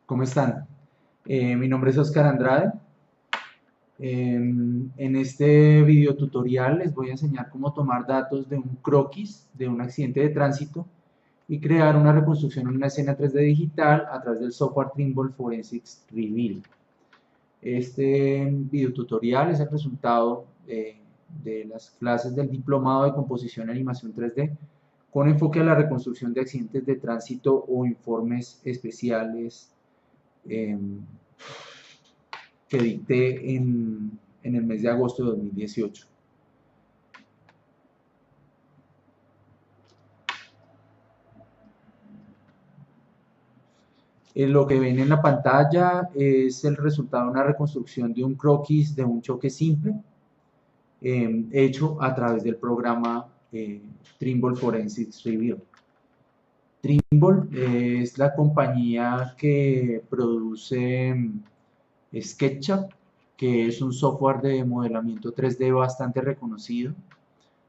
¿Cómo están? Mi nombre es Oscar Andrade. En este video tutorial les voy a enseñar cómo tomar datos de un croquis de un accidente de tránsito y crear una reconstrucción en una escena 3D digital a través del software Trimble Forensics Reveal. Este video tutorial es el resultado de las clases del Diplomado de Composición y Animación 3D con enfoque a la reconstrucción de accidentes de tránsito o informes especiales eh, que dicté en el mes de agosto de 2018. Lo que ven en la pantalla es el resultado de una reconstrucción de un croquis de un choque simple hecho a través del programa Trimble Forensics Reveal. Trimble es la compañía que produce SketchUp, que es un software de modelamiento 3D bastante reconocido.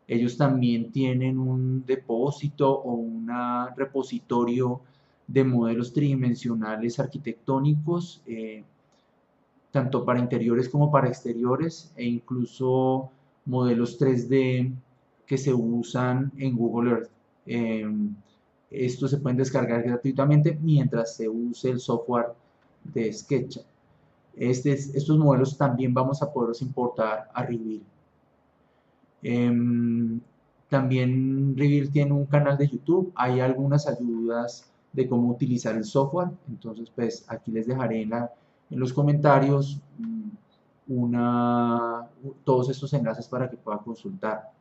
Ellos también tienen un depósito o un repositorio de modelos tridimensionales arquitectónicos, tanto para interiores como para exteriores, e incluso modelos 3D que se usan en Google Earth. Eh, Estos se pueden descargar gratuitamente mientras se use el software de SketchUp. Estos modelos también vamos a poderlos importar a Reveal. Em, También Reveal tiene un canal de YouTube, hay algunas ayudas de cómo utilizar el software, entonces pues aquí les dejaré en los comentarios todos estos enlaces para que puedan consultar.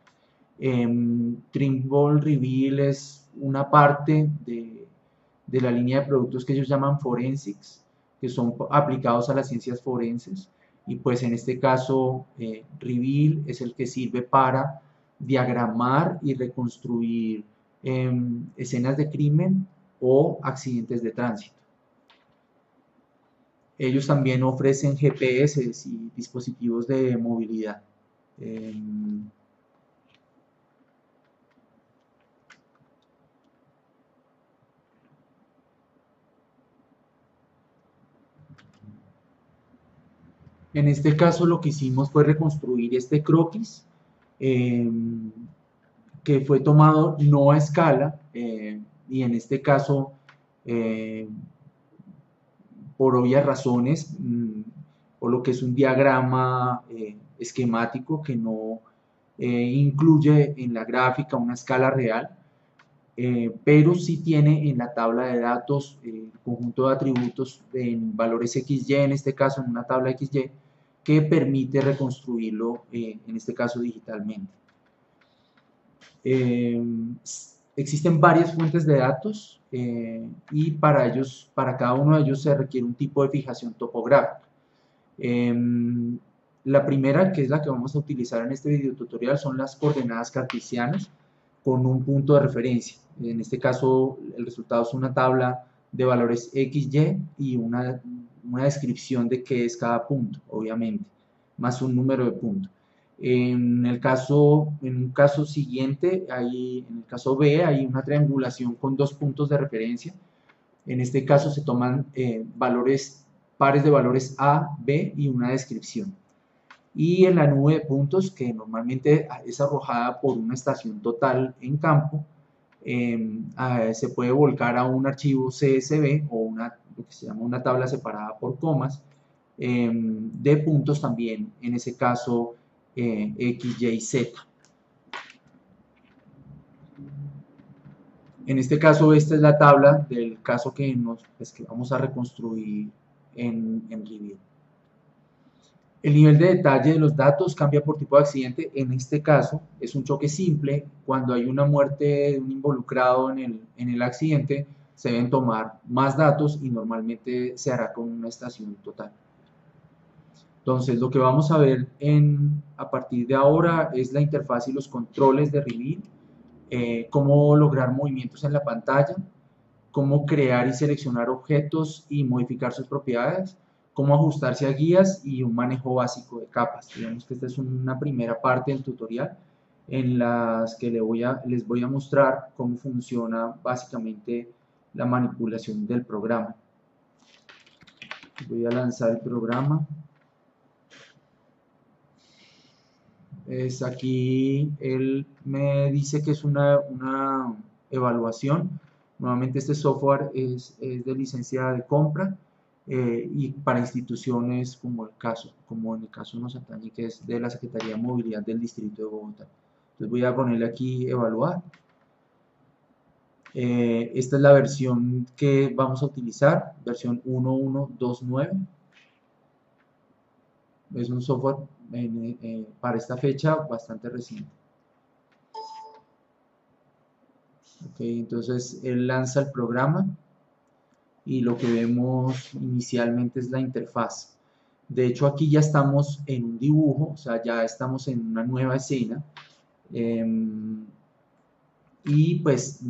Trimble Reveal es una parte de la línea de productos que ellos llaman Forensics, que son aplicados a las ciencias forenses, y pues en este caso Reveal es el que sirve para diagramar y reconstruir escenas de crimen o accidentes de tránsito. Ellos también ofrecen GPS y dispositivos de movilidad. En este caso lo que hicimos fue reconstruir este croquis eh, que fue tomado no a escala y en este caso eh, por obvias razones, por lo que es un diagrama esquemático que no incluye en la gráfica una escala real, pero sí tiene en la tabla de datos el conjunto de atributos en valores XY, en este caso en una tabla XY, que permite reconstruirlo, en este caso digitalmente. Eh, Existen varias fuentes de datos y para cada uno de ellos se requiere un tipo de fijación topográfica. La primera, que es la que vamos a utilizar en este video tutorial, son las coordenadas cartesianas con un punto de referencia. En este caso, el resultado es una tabla de valores XY y una descripción de qué es cada punto, obviamente, más un número de puntos. En un caso siguiente, en el caso B, hay una triangulación con dos puntos de referencia. En este caso se toman pares de valores A, B y una descripción. Y en la nube de puntos, que normalmente es arrojada por una estación total en campo, se puede volcar a un archivo CSV o lo que se llama una tabla separada por comas de puntos también, en ese caso X, Y, Z. En este caso, esta es la tabla del caso que vamos a reconstruir en Reveal. El nivel de detalle de los datos cambia por tipo de accidente. En este caso, es un choque simple. Cuando hay una muerte de un involucrado en el accidente, se deben tomar más datos y normalmente se hará con una estación total. Entonces, lo que vamos a ver a partir de ahora es la interfaz y los controles de Reveal, cómo lograr movimientos en la pantalla, cómo crear y seleccionar objetos y modificar sus propiedades, cómo ajustarse a guías y un manejo básico de capas. Digamos que esta es una primera parte del tutorial en las que les voy a mostrar cómo funciona básicamente la manipulación del programa. Voy a lanzar el programa. Aquí él me dice que es una evaluación. Nuevamente este software es de licencia de compra y para instituciones como en el caso nos atañe, que es de la Secretaría de Movilidad del Distrito de Bogotá. Entonces voy a ponerle aquí evaluar. Esta es la versión que vamos a utilizar, versión 1129. Es un software para esta fecha bastante reciente. Okay, entonces él lanza el programa y lo que vemos inicialmente es la interfaz. De hecho, aquí ya estamos en un dibujo, o sea, ya estamos en una nueva escena. Y pues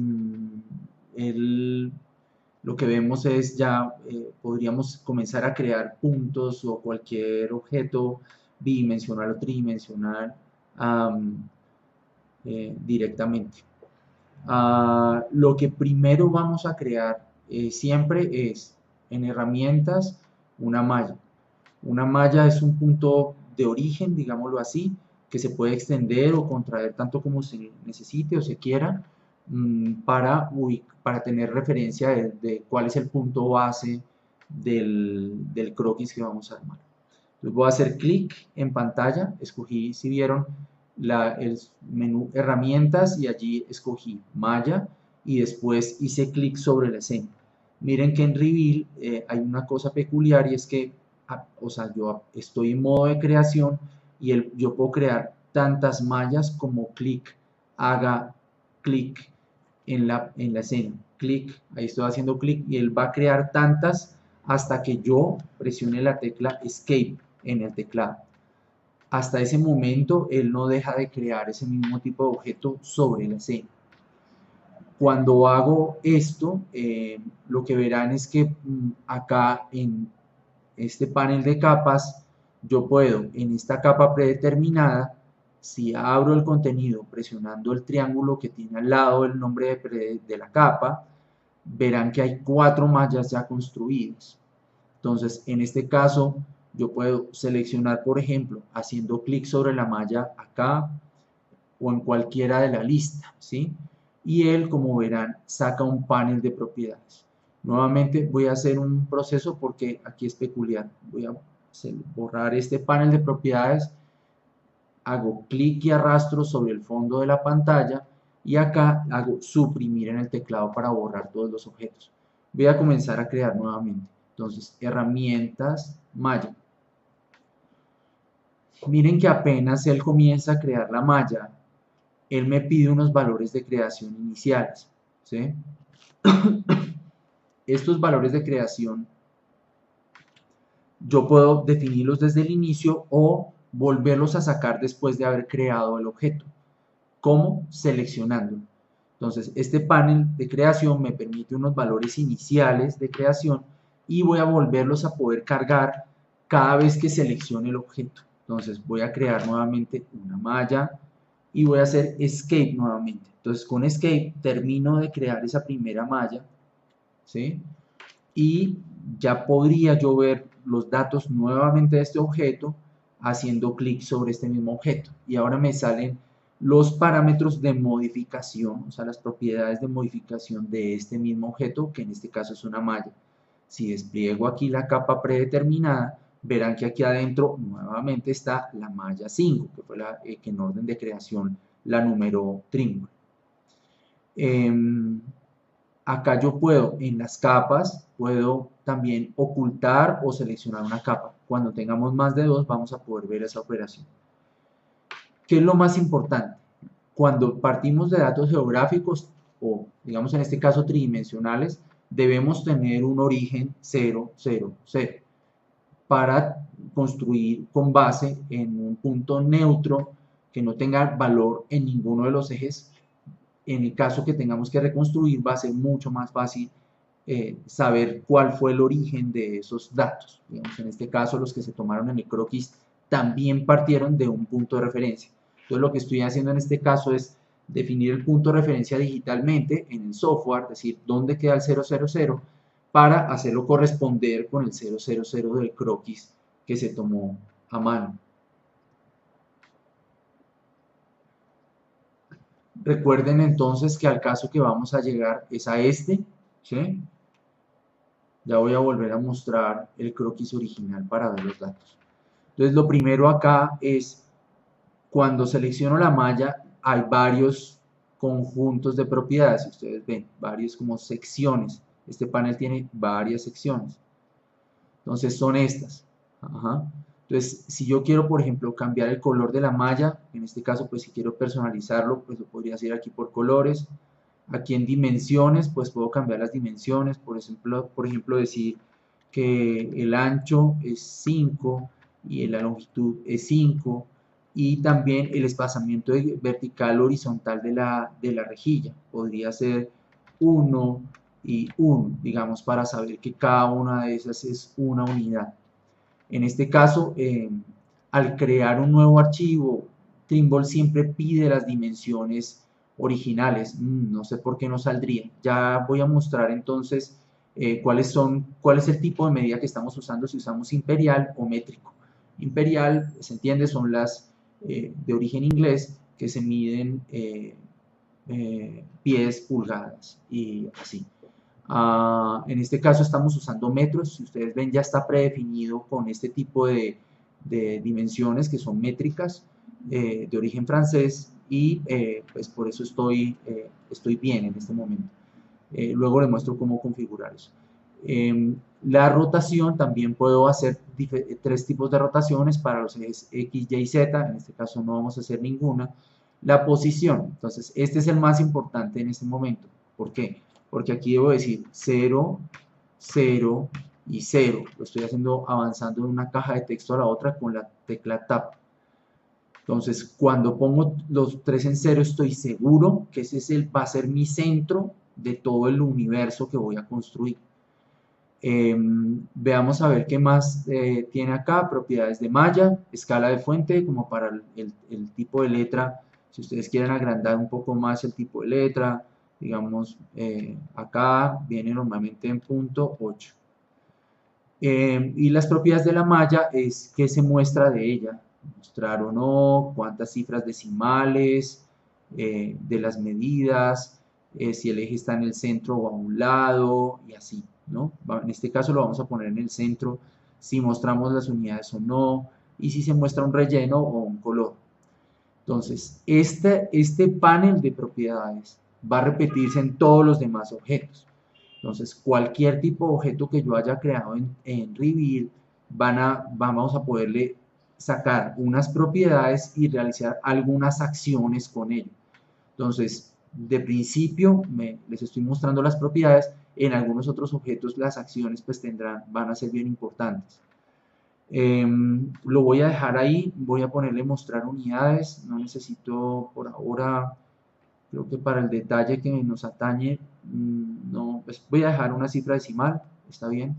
lo que vemos es ya podríamos comenzar a crear puntos o cualquier objeto bidimensional o tridimensional directamente. Lo que primero vamos a crear siempre es en herramientas una malla. Una malla es un punto de origen, digámoslo así, que se puede extender o contraer tanto como se necesite o se quiera para tener referencia de cuál es el punto base del croquis que vamos a armar. Entonces voy a hacer clic en pantalla, escogí, si vieron, el menú herramientas y allí escogí malla y después hice clic sobre la escena. Miren que en Reveal hay una cosa peculiar y es que o sea, yo estoy en modo de creación y yo puedo crear tantas mallas como haga clic en la escena. Clic, ahí estoy haciendo clic y él va a crear tantas hasta que yo presione la tecla Escape en el teclado. Hasta ese momento él no deja de crear ese mismo tipo de objeto sobre la escena. Cuando hago esto, lo que verán es que acá en este panel de capas, yo puedo en esta capa predeterminada, si abro el contenido presionando el triángulo que tiene al lado el nombre de la capa, verán que hay 4 mallas ya construidas. Entonces, en este caso, yo puedo seleccionar, por ejemplo, haciendo clic sobre la malla acá o en cualquiera de la lista, ¿sí? Y él, como verán, saca un panel de propiedades. Nuevamente voy a hacer un proceso porque aquí es peculiar. Voy a borrar este panel de propiedades, hago clic y arrastro sobre el fondo de la pantalla y acá hago suprimir en el teclado para borrar todos los objetos. Voy a comenzar a crear nuevamente. Entonces, herramientas, malla. Miren que apenas él comienza a crear la malla, él me pide unos valores de creación iniciales, ¿sí? Estos valores de creación yo puedo definirlos desde el inicio o volverlos a sacar después de haber creado el objeto. ¿Cómo? Seleccionándolo. Entonces, este panel de creación me permite unos valores iniciales de creación y voy a volverlos a poder cargar cada vez que seleccione el objeto. Entonces, voy a crear nuevamente una malla y voy a hacer escape nuevamente. Entonces, con escape termino de crear esa primera malla, ¿sí? Y ya podría yo ver los datos nuevamente de este objeto haciendo clic sobre este mismo objeto. Y ahora me salen los parámetros de modificación, o sea, las propiedades de modificación de este mismo objeto, que en este caso es una malla. Si despliego aquí la capa predeterminada, verán que aquí adentro nuevamente está la malla 5, que fue la que en orden de creación la numeró Trimble. Acá yo puedo, en las capas, puedo también ocultar o seleccionar una capa. Cuando tengamos más de 2, vamos a poder ver esa operación. ¿Qué es lo más importante? Cuando partimos de datos geográficos, o digamos en este caso tridimensionales, debemos tener un origen 0, 0, 0, para construir con base en un punto neutro que no tenga valor en ninguno de los ejes. En el caso que tengamos que reconstruir, va a ser mucho más fácil saber cuál fue el origen de esos datos. Digamos, en este caso, los que se tomaron en el croquis también partieron de un punto de referencia. Entonces, lo que estoy haciendo en este caso es definir el punto de referencia digitalmente en el software, es decir, dónde queda el 000, para hacerlo corresponder con el 000 del croquis que se tomó a mano. Recuerden entonces que al caso que vamos a llegar es a este, ¿sí? Ya voy a volver a mostrar el croquis original para ver los datos. Entonces lo primero acá es, cuando selecciono la malla, hay varios conjuntos de propiedades, si ustedes ven, varios como secciones. Este panel tiene varias secciones. Entonces son estas. Ajá. Entonces, si yo quiero, por ejemplo, cambiar el color de la malla, en este caso, pues si quiero personalizarlo, pues lo podría hacer aquí por colores. Aquí en dimensiones, pues puedo cambiar las dimensiones, por ejemplo decir que el ancho es 5 y la longitud es 5 y también el espaciamiento vertical horizontal de la rejilla. Podría ser 1 y 1, digamos, para saber que cada una de esas es una unidad. En este caso, al crear un nuevo archivo, Trimble siempre pide las dimensiones originales. No sé por qué no saldría. Ya voy a mostrar entonces cuál es el tipo de medida que estamos usando, si usamos imperial o métrico. Imperial, se entiende, son las de origen inglés que se miden pies, pulgadas y así. En este caso estamos usando metros, si ustedes ven ya está predefinido con este tipo de dimensiones que son métricas de origen francés y pues por eso estoy bien en este momento. Luego les muestro cómo configurar eso. La rotación, también puedo hacer tres tipos de rotaciones para los ejes X, Y, Z, en este caso no vamos a hacer ninguna. La posición, entonces este es el más importante en este momento. ¿Por qué? Porque aquí debo decir 0, 0 y 0. Lo estoy haciendo avanzando de una caja de texto a la otra con la tecla Tab. Entonces, cuando pongo los tres en 0, estoy seguro que ese va a ser mi centro de todo el universo que voy a construir. Veamos a ver qué más tiene acá. Propiedades de malla, escala de fuente, como para el tipo de letra. Si ustedes quieren agrandar un poco más el tipo de letra, digamos, acá viene normalmente en punto 8. Y las propiedades de la malla es qué se muestra de ella, mostrar o no, cuántas cifras decimales, de las medidas, si el eje está en el centro o a un lado, y así, ¿no? En este caso lo vamos a poner en el centro, si mostramos las unidades o no, y si se muestra un relleno o un color. Entonces, este panel de propiedades va a repetirse en todos los demás objetos. Entonces, cualquier tipo de objeto que yo haya creado en Reveal, vamos a poderle sacar unas propiedades y realizar algunas acciones con ello. Entonces, de principio, les estoy mostrando las propiedades. En algunos otros objetos, las acciones pues van a ser bien importantes. Lo voy a dejar ahí, voy a ponerle mostrar unidades, no necesito por ahora, creo que para el detalle que nos atañe, no, pues voy a dejar una cifra decimal, está bien.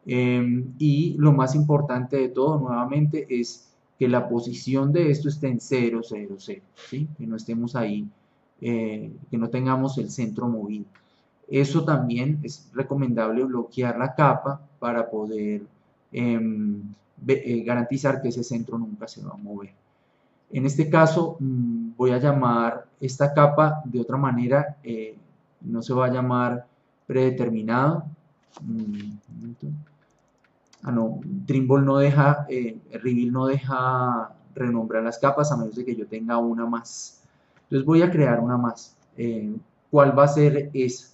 Y lo más importante de todo, nuevamente, es que la posición de esto esté en 0, 0, 0, ¿sí? Que no estemos ahí, que no tengamos el centro movido. Eso también es recomendable bloquear la capa para poder garantizar que ese centro nunca se va a mover. En este caso voy a llamar esta capa de otra manera, no se va a llamar predeterminado. No, Trimble no deja, Reveal no deja renombrar las capas a menos de que yo tenga una más. Entonces voy a crear una más. ¿Cuál va a ser esa?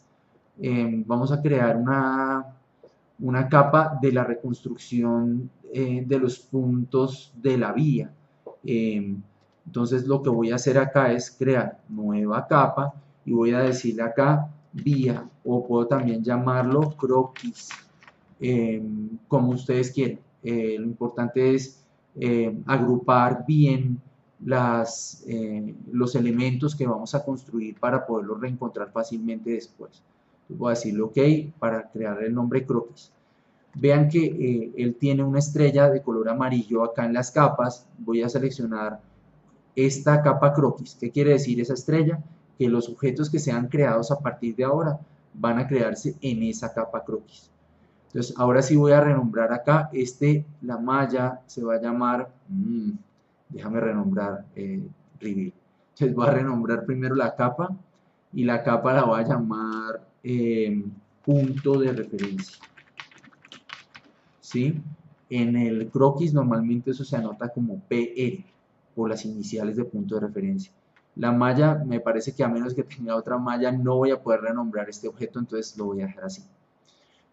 Vamos a crear una capa de la reconstrucción de los puntos de la vía. Entonces lo que voy a hacer acá es crear nueva capa y voy a decirle acá vía, o puedo también llamarlo croquis, como ustedes quieran. Lo importante es agrupar bien los elementos que vamos a construir para poderlos reencontrar fácilmente después. Voy a decirle OK para crear el nombre croquis. Vean que él tiene una estrella de color amarillo acá en las capas. Voy a seleccionar esta capa croquis. ¿Qué quiere decir esa estrella? Que los objetos que sean creados a partir de ahora van a crearse en esa capa croquis. Entonces, ahora sí voy a renombrar acá, la malla se va a llamar, déjame renombrar, reveal. Entonces voy a renombrar primero la capa, y la capa la voy a llamar punto de referencia, ¿sí? En el croquis normalmente eso se anota como PR, por las iniciales de punto de referencia. La malla, me parece que a menos que tenga otra malla, no voy a poder renombrar este objeto, entonces lo voy a dejar así.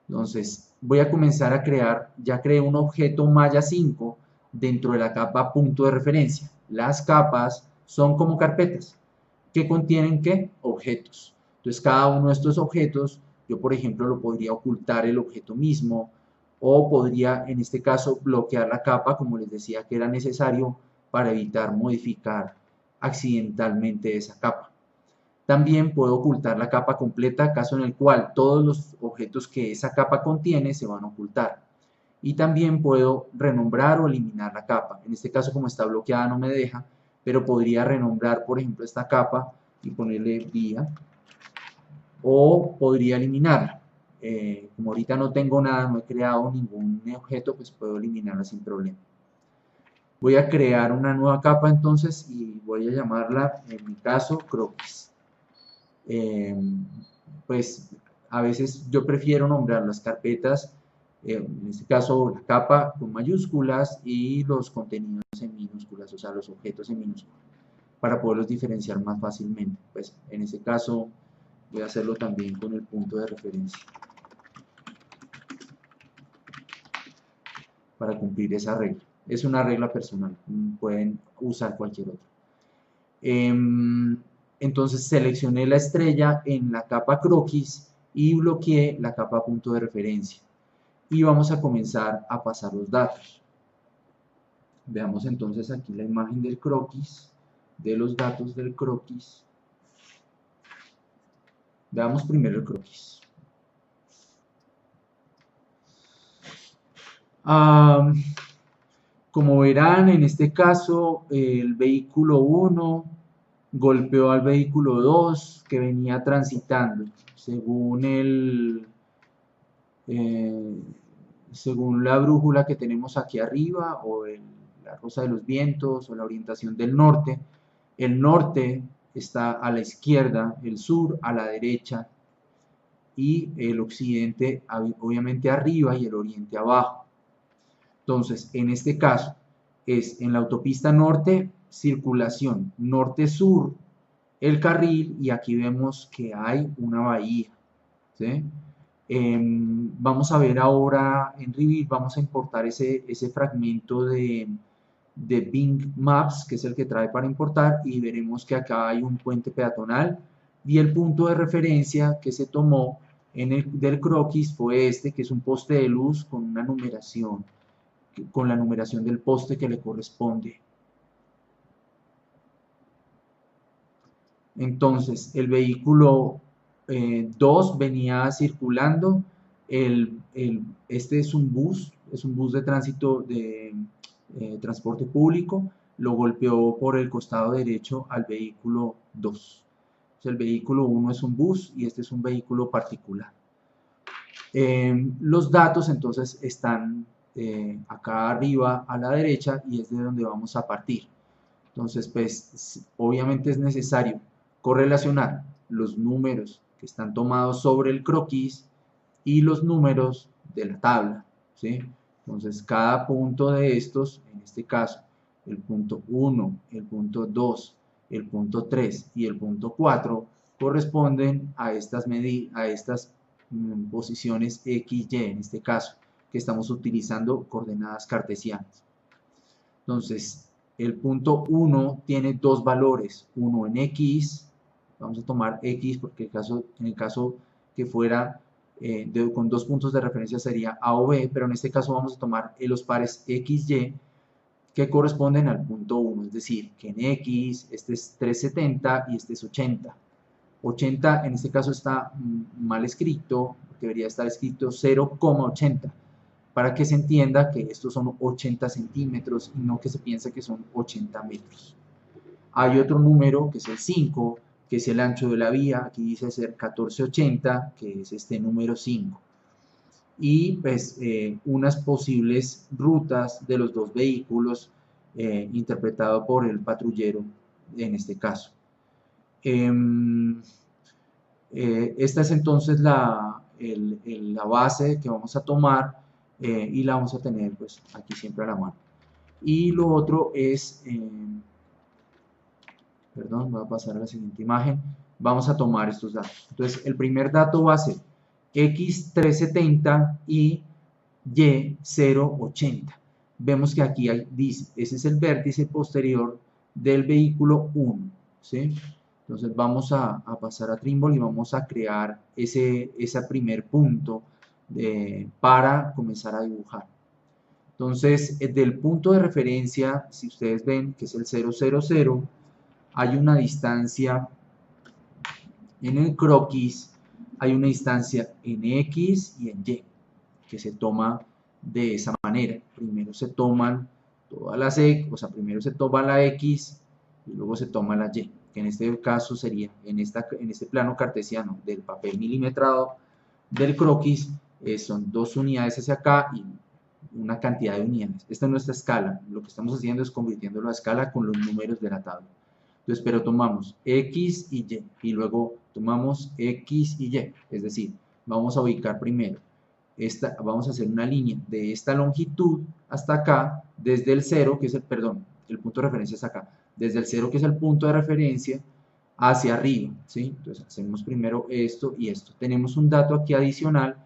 Entonces, voy a comenzar a crear, ya creé un objeto malla 5 dentro de la capa punto de referencia. Las capas son como carpetas que contienen, ¿qué? Objetos. Entonces, cada uno de estos objetos, yo por ejemplo lo podría ocultar el objeto mismo, o podría, en este caso, bloquear la capa, como les decía que era necesario para evitar modificar accidentalmente esa capa. También puedo ocultar la capa completa, caso en el cual todos los objetos que esa capa contiene se van a ocultar. Y también puedo renombrar o eliminar la capa. En este caso, como está bloqueada, no me deja, pero podría renombrar, por ejemplo, esta capa y ponerle vía, o podría eliminarla. Como ahorita no tengo nada, no he creado ningún objeto, pues puedo eliminarla sin problema. Voy a crear una nueva capa entonces y voy a llamarla, en mi caso, croquis. Pues a veces yo prefiero nombrar las carpetas, en este caso la capa con mayúsculas y los contenidos en minúsculas, o sea los objetos en minúsculas, para poderlos diferenciar más fácilmente. Pues en este caso voy a hacerlo también con el punto de referencia, para cumplir esa regla. Es una regla personal, pueden usar cualquier otra. Entonces seleccioné la estrella en la capa croquis y bloqueé la capa punto de referencia. Y vamos a comenzar a pasar los datos. Veamos entonces aquí la imagen del croquis, de los datos del croquis. Veamos primero el croquis. Como verán, en este caso, el vehículo 1 golpeó al vehículo 2 que venía transitando. Según la brújula que tenemos aquí arriba, o la rosa de los vientos, o la orientación del norte, el norte está a la izquierda, el sur a la derecha, y el occidente obviamente arriba y el oriente abajo. Entonces, en este caso, es en la autopista norte, circulación norte-sur, el carril, y aquí vemos que hay una bahía, ¿sí? Vamos a ver ahora en Reveal, vamos a importar ese fragmento de Bing Maps, que es el que trae para importar, y veremos que acá hay un puente peatonal, y el punto de referencia que se tomó del croquis fue este, que es un poste de luz con una numeración, con la numeración del poste que le corresponde. Entonces, el vehículo 2 venía circulando, este es un bus de tránsito de transporte público, lo golpeó por el costado derecho al vehículo 2. Entonces, el vehículo 1 es un bus y este es un vehículo particular. Los datos entonces están acá arriba a la derecha y es de donde vamos a partir. Entonces, pues, obviamente es necesario correlacionar los números que están tomados sobre el croquis y los números de la tabla, ¿sí? Entonces, cada punto de estos, en este caso, el punto 1, el punto 2, el punto 3 y el punto 4, corresponden a estas posiciones X, Y, en este caso, que estamos utilizando coordenadas cartesianas. Entonces, el punto 1 tiene dos valores, uno en X, vamos a tomar X porque en el caso que fuera con dos puntos de referencia sería A o B, pero en este caso vamos a tomar los pares X, Y que corresponden al punto 1, es decir, que en X este es 370 y este es 80. 80 en este caso está mal escrito, debería estar escrito 0,80, para que se entienda que estos son 80 centímetros y no que se piense que son 80 metros. Hay otro número que es el 5, que es el ancho de la vía, aquí dice ser 1480, que es este número 5. Y pues unas posibles rutas de los dos vehículos interpretado por el patrullero en este caso. Esta es entonces la base que vamos a tomar y la vamos a tener pues aquí siempre a la mano. Y lo otro es, perdón, voy a pasar a la siguiente imagen, vamos a tomar estos datos. Entonces el primer dato va a ser X370 y Y080. Vemos que aquí dice, ese es el vértice posterior del vehículo 1, ¿sí? Entonces vamos a pasar a Trimble y vamos a crear ese primer punto para comenzar a dibujar. Entonces, del punto de referencia, si ustedes ven que es el 000, hay una distancia en el croquis, hay una distancia en X y en Y, que se toma de esa manera. Primero se toman todas las X, o sea, primero se toma la X y luego se toma la Y, que en este caso sería, en este plano cartesiano del papel milimetrado del croquis, son 2 unidades hacia acá y una cantidad de unidades. Esta es nuestra escala. Lo que estamos haciendo es convirtiéndolo a escala con los números de la tabla. Entonces, pero tomamos X y Y, y luego tomamos X y Y, es decir, vamos a ubicar primero, vamos a hacer una línea de esta longitud hasta acá, desde el 0, que es el punto de referencia es acá, desde el 0, que es el punto de referencia, hacia arriba, ¿sí? Entonces, hacemos primero esto y esto. Tenemos un dato aquí adicional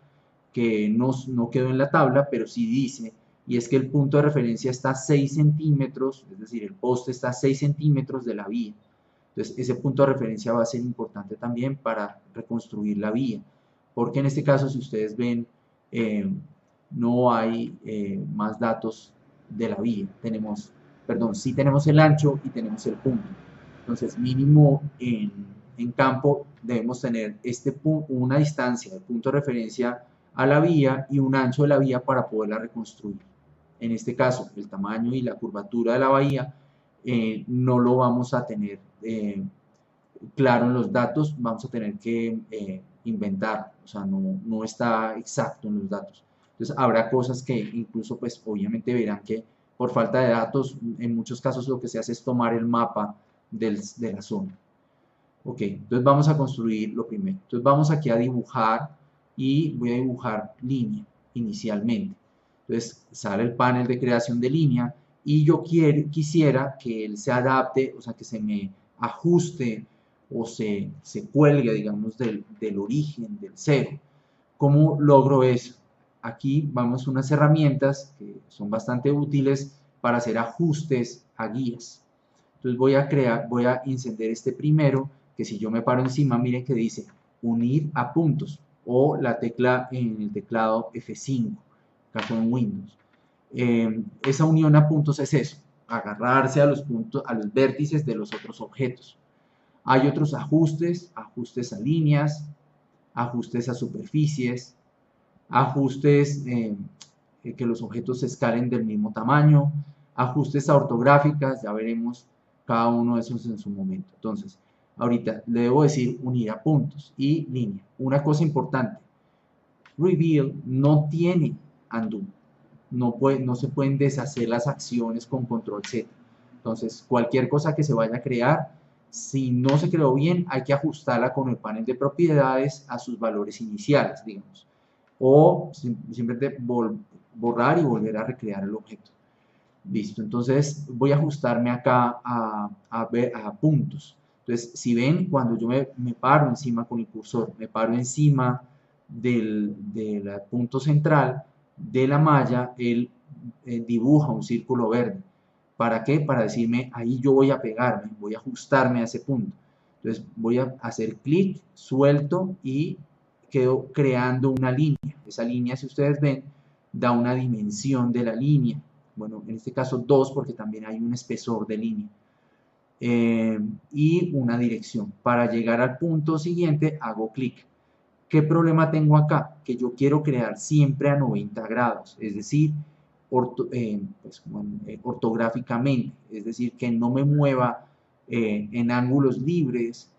que no quedó en la tabla, pero sí dice, y es que el punto de referencia está a 6 centímetros, es decir, el poste está a 6 centímetros de la vía. Entonces, ese punto de referencia va a ser importante también para reconstruir la vía, porque en este caso, si ustedes ven, no hay más datos de la vía. Sí tenemos el ancho y tenemos el punto. Entonces, mínimo en campo debemos tener una distancia de punto de referencia a la vía y un ancho de la vía para poderla reconstruir. En este caso, el tamaño y la curvatura de la bahía no lo vamos a tener claro en los datos, vamos a tener que inventar, o sea, no está exacto en los datos. Entonces, habrá cosas que incluso, pues, obviamente verán que por falta de datos, en muchos casos lo que se hace es tomar el mapa de la zona. Ok, entonces vamos a construir lo primero. Entonces vamos aquí a dibujar y voy a dibujar línea inicialmente. Entonces sale el panel de creación de línea y yo quisiera que él se adapte, o sea, que se me ajuste o se cuelgue, digamos, del origen, del cero. ¿Cómo logro eso? Aquí vamos a unas herramientas que son bastante útiles para hacer ajustes a guías. Entonces voy a encender este primero, que si yo me paro encima, miren que dice unir a puntos, o la tecla en el teclado F5, caso en Windows. Esa unión a puntos es eso, agarrarse a los puntos, a los vértices de los otros objetos. Hay otros ajustes, ajustes a líneas, ajustes a superficies, ajustes que los objetos se escalen del mismo tamaño, ajustes a ortográficas, ya veremos cada uno de esos en su momento. Entonces, ahorita le debo decir unir a puntos y línea. Una cosa importante, Reveal no tiene undo, no se pueden deshacer las acciones con control Z. Entonces, cualquier cosa que se vaya a crear, si no se creó bien, hay que ajustarla con el panel de propiedades a sus valores iniciales, digamos. O simplemente borrar y volver a recrear el objeto. Listo, entonces voy a ajustarme acá a puntos. Entonces, si ven, cuando yo me paro encima con el cursor, me paro encima del punto central de la malla, él dibuja un círculo verde. ¿Para qué? Para decirme, ahí yo voy a pegarme, voy a ajustarme a ese punto. Entonces, voy a hacer clic, suelto y quedo creando una línea. Esa línea, si ustedes ven, da una dimensión de la línea. Bueno, en este caso 2 porque también hay un espesor de línea. Y una dirección. Para llegar al punto siguiente hago clic. ¿Qué problema tengo acá? Que yo quiero crear siempre a 90 grados, es decir, ortográficamente, es decir, que no me mueva en ángulos libres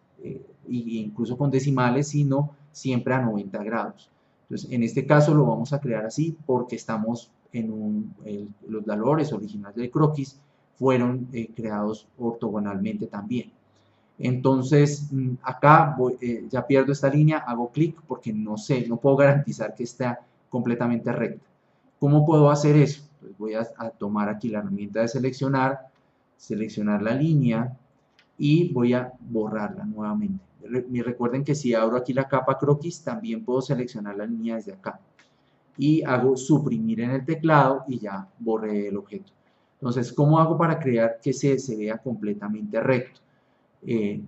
y incluso con decimales, sino siempre a 90 grados. Entonces, en este caso lo vamos a crear así porque estamos en los valores originales del croquis fueron creados ortogonalmente también. Entonces, acá ya pierdo esta línea, hago clic porque no sé, no puedo garantizar que está completamente recta. ¿Cómo puedo hacer eso? Pues voy a tomar aquí la herramienta de seleccionar la línea y voy a borrarla nuevamente. Recuerden que si abro aquí la capa croquis, también puedo seleccionar la línea desde acá. Y hago suprimir en el teclado y ya borré el objeto. Entonces, ¿cómo hago para crear que se vea completamente recto?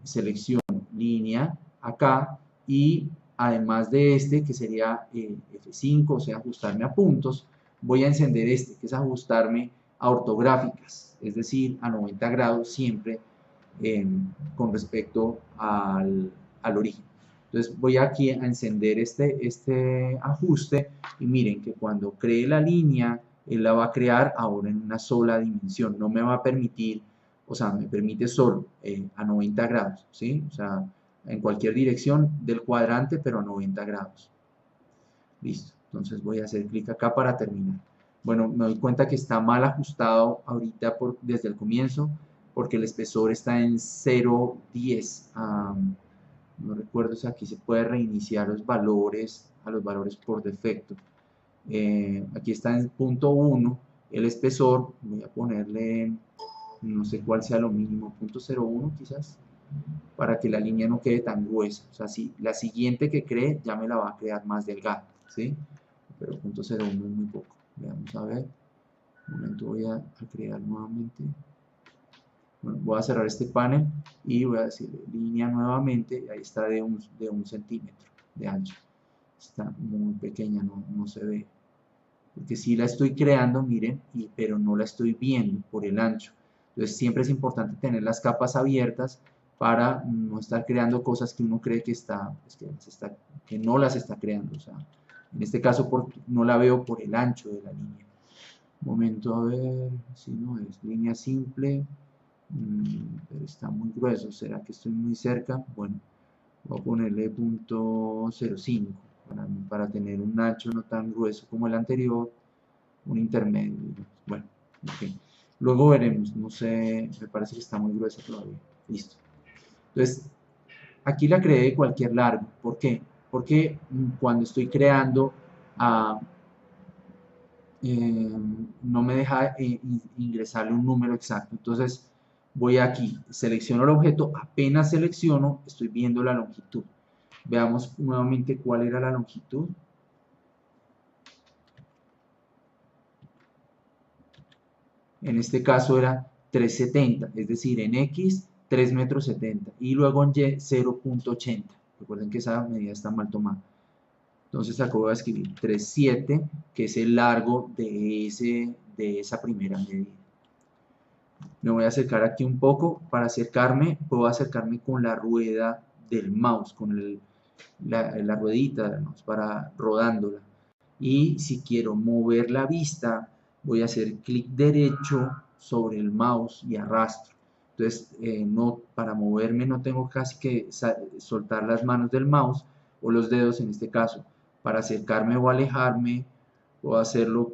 Selecciono línea acá y además de este que sería F5, o sea ajustarme a puntos, voy a encender este que es ajustarme a ortográficas, es decir a 90 grados siempre con respecto al origen. Entonces voy aquí a encender este ajuste y miren que cuando cree la línea él la va a crear ahora en una sola dimensión, no me va a permitir, o sea, me permite solo a 90 grados, ¿sí? O sea, en cualquier dirección del cuadrante, pero a 90 grados. Listo, entonces voy a hacer clic acá para terminar. Bueno, me doy cuenta que está mal ajustado ahorita desde el comienzo, porque el espesor está en 0,10. No recuerdo si aquí se puede reiniciar los valores a los valores por defecto. Aquí está en punto 1 el espesor, voy a ponerle, no sé cuál sea lo mínimo, punto 0,1 quizás, para que la línea no quede tan gruesa. O sea, si la siguiente que cree ya me la va a crear más delgada, ¿sí? Pero punto 0,1 es muy poco. Veamos a ver. Un momento, voy a crear nuevamente. Bueno, voy a cerrar este panel y voy a decirle línea nuevamente. Ahí está de un centímetro de ancho. Está muy pequeña, no se ve. Porque sí la estoy creando, miren, pero no la estoy viendo por el ancho. Entonces siempre es importante tener las capas abiertas para no estar creando cosas que uno cree que que no las está creando. O sea, en este caso no la veo por el ancho de la línea. Un momento, a ver, si no es línea simple, pero está muy grueso. ¿Será que estoy muy cerca? Bueno, voy a ponerle punto 0,5 para tener un ancho no tan grueso como el anterior, un intermedio. Bueno, ok. Luego veremos, no sé, me parece que está muy gruesa todavía. Listo. Entonces, aquí la creé de cualquier largo. ¿Por qué? Porque cuando estoy creando, no me deja ingresarle un número exacto. Entonces, voy aquí, selecciono el objeto, apenas selecciono, estoy viendo la longitud. Veamos nuevamente cuál era la longitud. En este caso era 370, es decir, en X 3,70 metros y luego en Y 0,80. Recuerden que esa medida está mal tomada. Entonces acá voy a escribir 3,7, que es el largo de esa primera medida. Me voy a acercar aquí un poco. Para acercarme, puedo acercarme con la rueda del mouse, con la ruedita del mouse, para rodándola. Y si quiero mover la vista, voy a hacer clic derecho sobre el mouse y arrastro. Entonces, para moverme no tengo casi que soltar las manos del mouse o los dedos en este caso. Para acercarme o alejarme, puedo hacerlo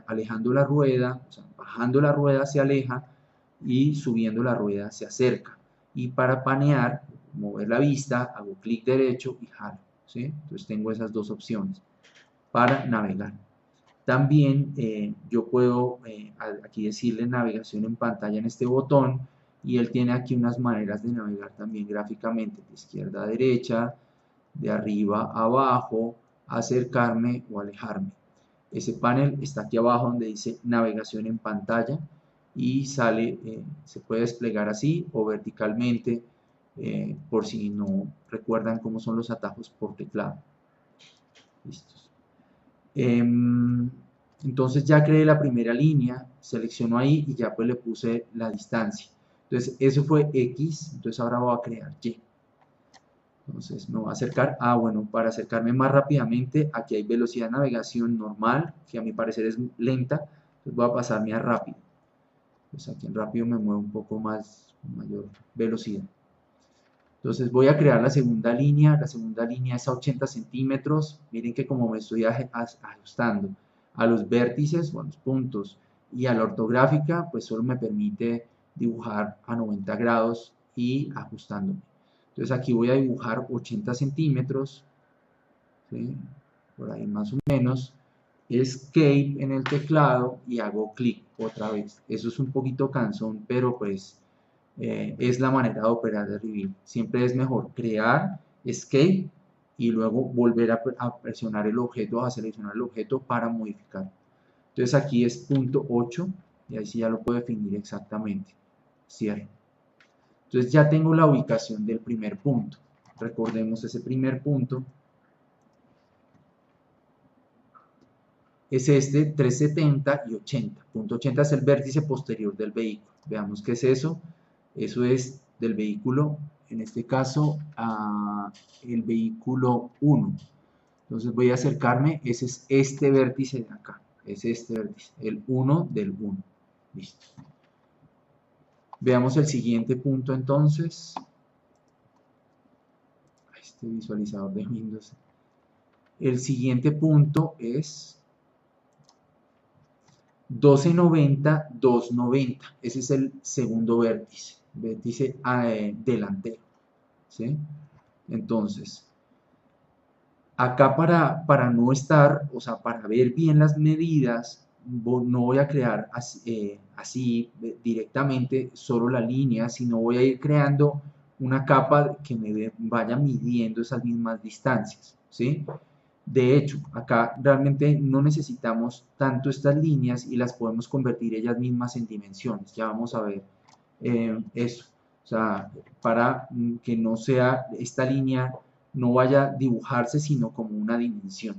alejando la rueda, o sea, bajando la rueda se aleja y subiendo la rueda se acerca. Y para panear, mover la vista, hago clic derecho y jalo, ¿sí? Entonces tengo esas dos opciones para navegar. También yo puedo aquí decirle navegación en pantalla en este botón y él tiene aquí unas maneras de navegar también gráficamente, de izquierda a derecha, de arriba a abajo, acercarme o alejarme. Ese panel está aquí abajo donde dice navegación en pantalla y sale, se puede desplegar así o verticalmente por si no recuerdan cómo son los atajos por teclado. Listos. Entonces ya creé la primera línea, selecciono ahí y ya pues le puse la distancia. Entonces eso fue X, entonces ahora voy a crear Y. Entonces me voy a acercar, bueno, para acercarme más rápidamente, aquí hay velocidad de navegación normal, que a mi parecer es lenta, entonces voy a pasarme a rápido. Pues aquí en rápido me muevo un poco más, con mayor velocidad. Entonces voy a crear la segunda línea es a 80 centímetros, miren que como me estoy ajustando a los vértices o a los puntos y a la ortográfica, pues solo me permite dibujar a 90 grados y ajustándome. Entonces aquí voy a dibujar 80 centímetros, ¿sí? Por ahí más o menos, Escape en el teclado y hago clic otra vez. Eso es un poquito cansón, pero pues es la manera de operar de Reveal. Siempre es mejor crear Escape y luego volver a presionar el objeto, a seleccionar el objeto para modificar. Entonces aquí es punto 8 y ahí sí ya lo puedo definir exactamente. Cierro. Entonces ya tengo la ubicación del primer punto. Recordemos ese primer punto. Es este 370 y 80. Punto 80 es el vértice posterior del vehículo. Veamos qué es eso. Eso es del vehículo, en este caso, el vehículo 1. Entonces voy a acercarme, ese es este vértice de acá. Es este vértice, el 1 del 1. Listo. Veamos el siguiente punto entonces. Este visualizador de Windows. El siguiente punto es 1290, 290. Ese es el segundo vértice, delantero. ¿Sí? Entonces, acá para no estar, o sea, para ver bien las medidas, no voy a crear así directamente solo la línea, sino voy a ir creando una capa que me vaya midiendo esas mismas distancias, ¿sí? De hecho, acá realmente no necesitamos tanto estas líneas y las podemos convertir ellas mismas en dimensiones. Ya vamos a ver eso. O sea, para que no sea esta línea, no vaya a dibujarse, sino como una dimensión.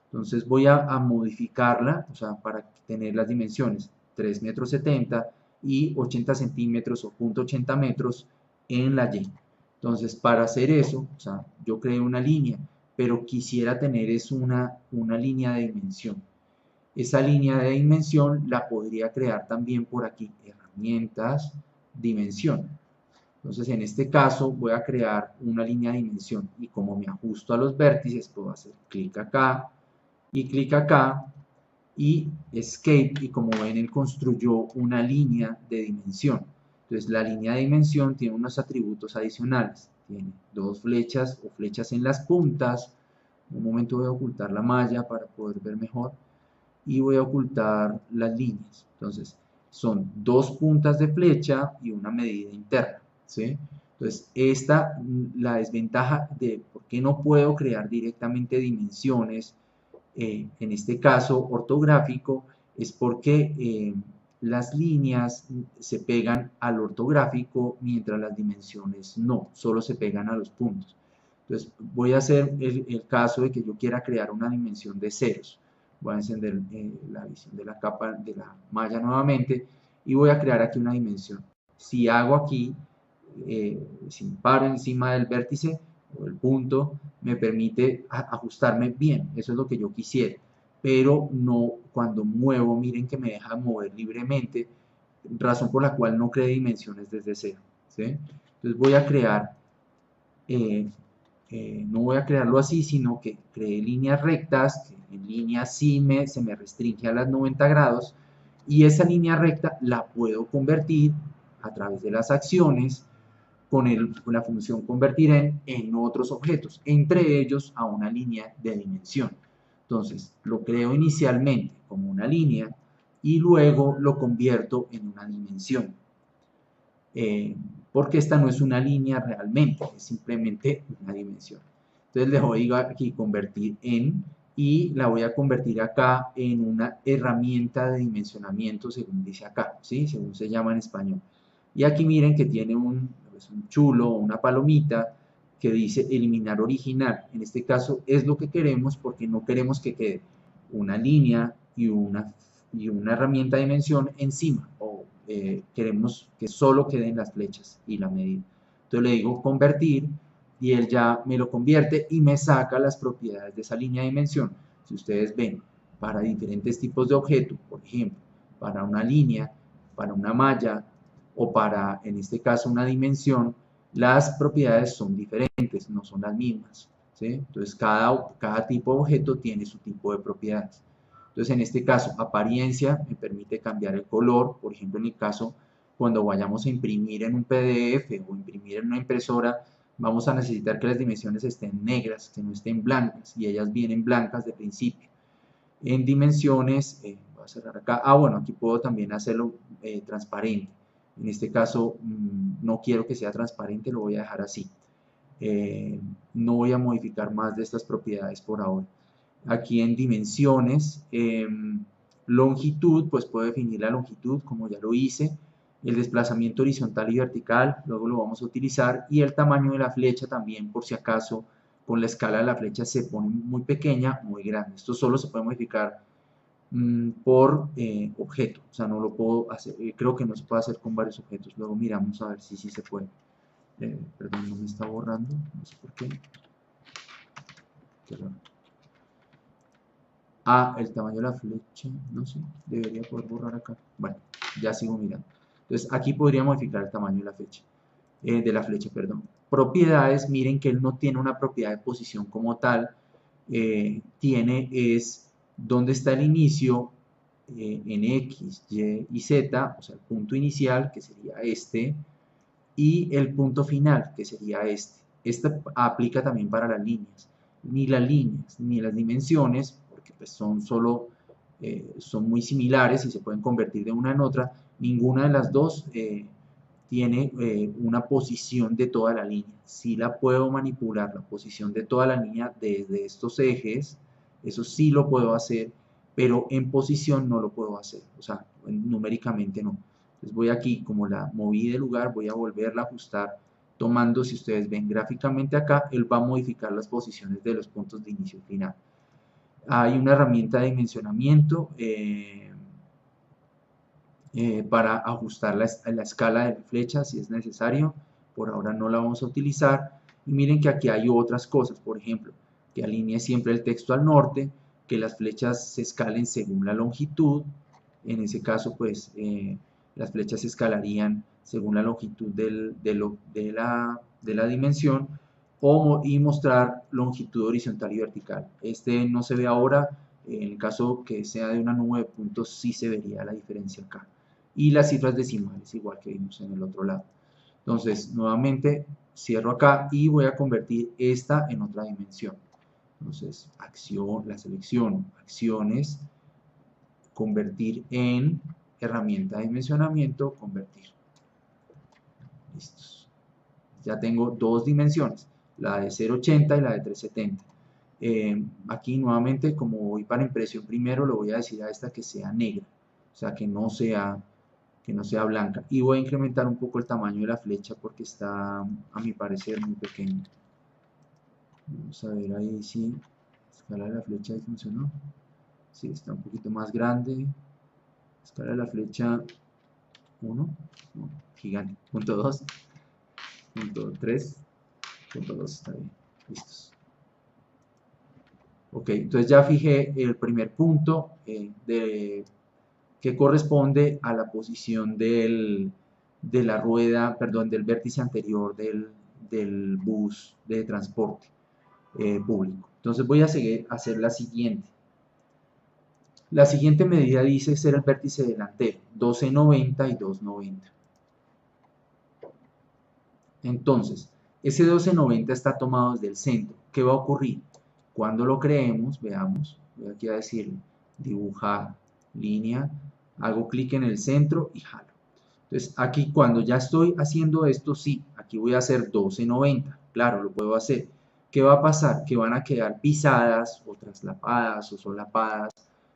Entonces voy a modificarla, o sea, para tener las dimensiones 3,70 metros y 80 centímetros o 0,80 metros en la Y. Entonces, para hacer eso, o sea, yo creé una línea, pero quisiera tener es una línea de dimensión. Esa línea de dimensión la podría crear también por aquí, herramientas, dimensión. Entonces, en este caso voy a crear una línea de dimensión y como me ajusto a los vértices, puedo hacer clic acá y escape, y como ven, él construyó una línea de dimensión. Entonces, la línea de dimensión tiene unos atributos adicionales. Tiene dos flechas o flechas en las puntas. Un momento voy a ocultar la malla para poder ver mejor. Y voy a ocultar las líneas. Entonces, son dos puntas de flecha y una medida interna, ¿sí? Entonces, la desventaja de por qué no puedo crear directamente dimensiones, en este caso ortográfico, es porque las líneas se pegan al ortográfico mientras las dimensiones no, solo se pegan a los puntos. Entonces, voy a hacer el caso de que yo quiera crear una dimensión de ceros. Voy a encender la visión de la capa de la malla nuevamente y voy a crear aquí una dimensión. Si hago aquí, si paro encima del vértice o el punto, me permite ajustarme bien. Eso es lo que yo quisiera. Pero no, cuando muevo, miren que me deja mover libremente, razón por la cual no creé dimensiones desde cero, ¿sí? Entonces voy a crear no voy a crearlo así, sino que creé líneas rectas, que en línea sí se me restringe a las 90 grados, y esa línea recta la puedo convertir a través de las acciones con la función convertir en otros objetos, entre ellos a una línea de dimensión. Entonces, lo creo inicialmente como una línea y luego lo convierto en una dimensión. Porque esta no es una línea realmente, es simplemente una dimensión. Entonces le voy a aquí convertir en, y la voy a convertir acá en una herramienta de dimensionamiento, según dice acá, ¿sí? Según se llama en español. Y aquí miren que tiene un chulo o una palomita que dice eliminar original. En este caso es lo que queremos porque no queremos que quede una línea y una herramienta de dimensión encima, o queremos que solo queden las flechas y la medida. Entonces le digo convertir y él ya me lo convierte y me saca las propiedades de esa línea de dimensión. Si ustedes ven, para diferentes tipos de objeto, por ejemplo, para una línea, para una malla o para, en este caso, una dimensión, Las propiedades son diferentes, no son las mismas, ¿sí? Entonces, cada tipo de objeto tiene su tipo de propiedades. Entonces, en este caso, apariencia me permite cambiar el color. Por ejemplo, en el caso, cuando vayamos a imprimir en un PDF o imprimir en una impresora, vamos a necesitar que las dimensiones estén negras, que no estén blancas, y ellas vienen blancas de principio. En dimensiones, voy a cerrar acá, bueno, aquí puedo también hacerlo transparente. En este caso, no quiero que sea transparente, lo voy a dejar así. No voy a modificar más de estas propiedades por ahora. Aquí en dimensiones, longitud, pues puedo definir la longitud, como ya lo hice. El desplazamiento horizontal y vertical, luego lo vamos a utilizar. Y el tamaño de la flecha también, por si acaso con la escala de la flecha se pone muy pequeña o muy grande. Esto solo se puede modificar por objeto, o sea, no lo puedo hacer, creo que no se puede hacer con varios objetos. Luego miramos a ver si sí se puede. Perdón, no me está borrando, no sé por qué. Qué raro. El tamaño de la flecha, no sé, debería poder borrar acá. Bueno, ya sigo mirando. Entonces, aquí podría modificar el tamaño de la flecha, perdón. Propiedades, miren que él no tiene una propiedad de posición como tal, tiene es dónde está el inicio en X, Y y Z, o sea, el punto inicial, que sería este, y el punto final, que sería este. Esta aplica también para las líneas. Ni las líneas, ni las dimensiones, porque pues son muy similares y se pueden convertir de una en otra, ninguna de las dos tiene una posición de toda la línea. Sí la puedo manipular, la posición de toda la línea desde estos ejes, eso sí lo puedo hacer, pero en posición no lo puedo hacer, o sea, numéricamente no. Entonces voy aquí, como la moví de lugar, voy a volverla a ajustar, tomando, si ustedes ven gráficamente acá, él va a modificar las posiciones de los puntos de inicio y final. Hay una herramienta de dimensionamiento, para ajustar la escala de flecha si es necesario. Por ahora no la vamos a utilizar. Y miren que aquí hay otras cosas, por ejemplo, que alinee siempre el texto al norte, que las flechas se escalen según la longitud. En ese caso, pues, las flechas se escalarían según la longitud de la dimensión, y mostrar longitud horizontal y vertical. Este no se ve ahora, en el caso que sea de una nube de puntos sí se vería la diferencia acá. Y las cifras decimales, igual que vimos en el otro lado. Entonces, nuevamente cierro acá y voy a convertir esta en otra dimensión. Entonces, la selecciono, acciones, convertir en herramienta de dimensionamiento, convertir. Listos. Ya tengo dos dimensiones, la de 0,80 y la de 370. Aquí nuevamente, como voy para impresión primero, le voy a decir a esta que sea negra, o sea, que no sea blanca. Y voy a incrementar un poco el tamaño de la flecha porque está, a mi parecer, muy pequeño. Vamos a ver ahí si la escala de la flecha ahí funcionó. Sí, está un poquito más grande. Escala de la flecha 1, no, gigante, punto 2, punto 3, punto 2, está bien, listos. Ok, entonces ya fijé el primer punto que corresponde a la posición de la rueda, perdón, del vértice anterior del bus de transporte público. Entonces voy a hacer la siguiente. La siguiente medida dice ser el vértice delantero, 12,90 y 2,90. Entonces, ese 12,90 está tomado desde el centro. ¿Qué va a ocurrir? Cuando lo creemos, veamos, voy aquí a decirle, dibujar línea, hago clic en el centro y jalo. Entonces, aquí cuando ya estoy haciendo esto, sí, aquí voy a hacer 12,90, claro, lo puedo hacer. ¿Qué va a pasar? Que van a quedar pisadas o traslapadas o solapadas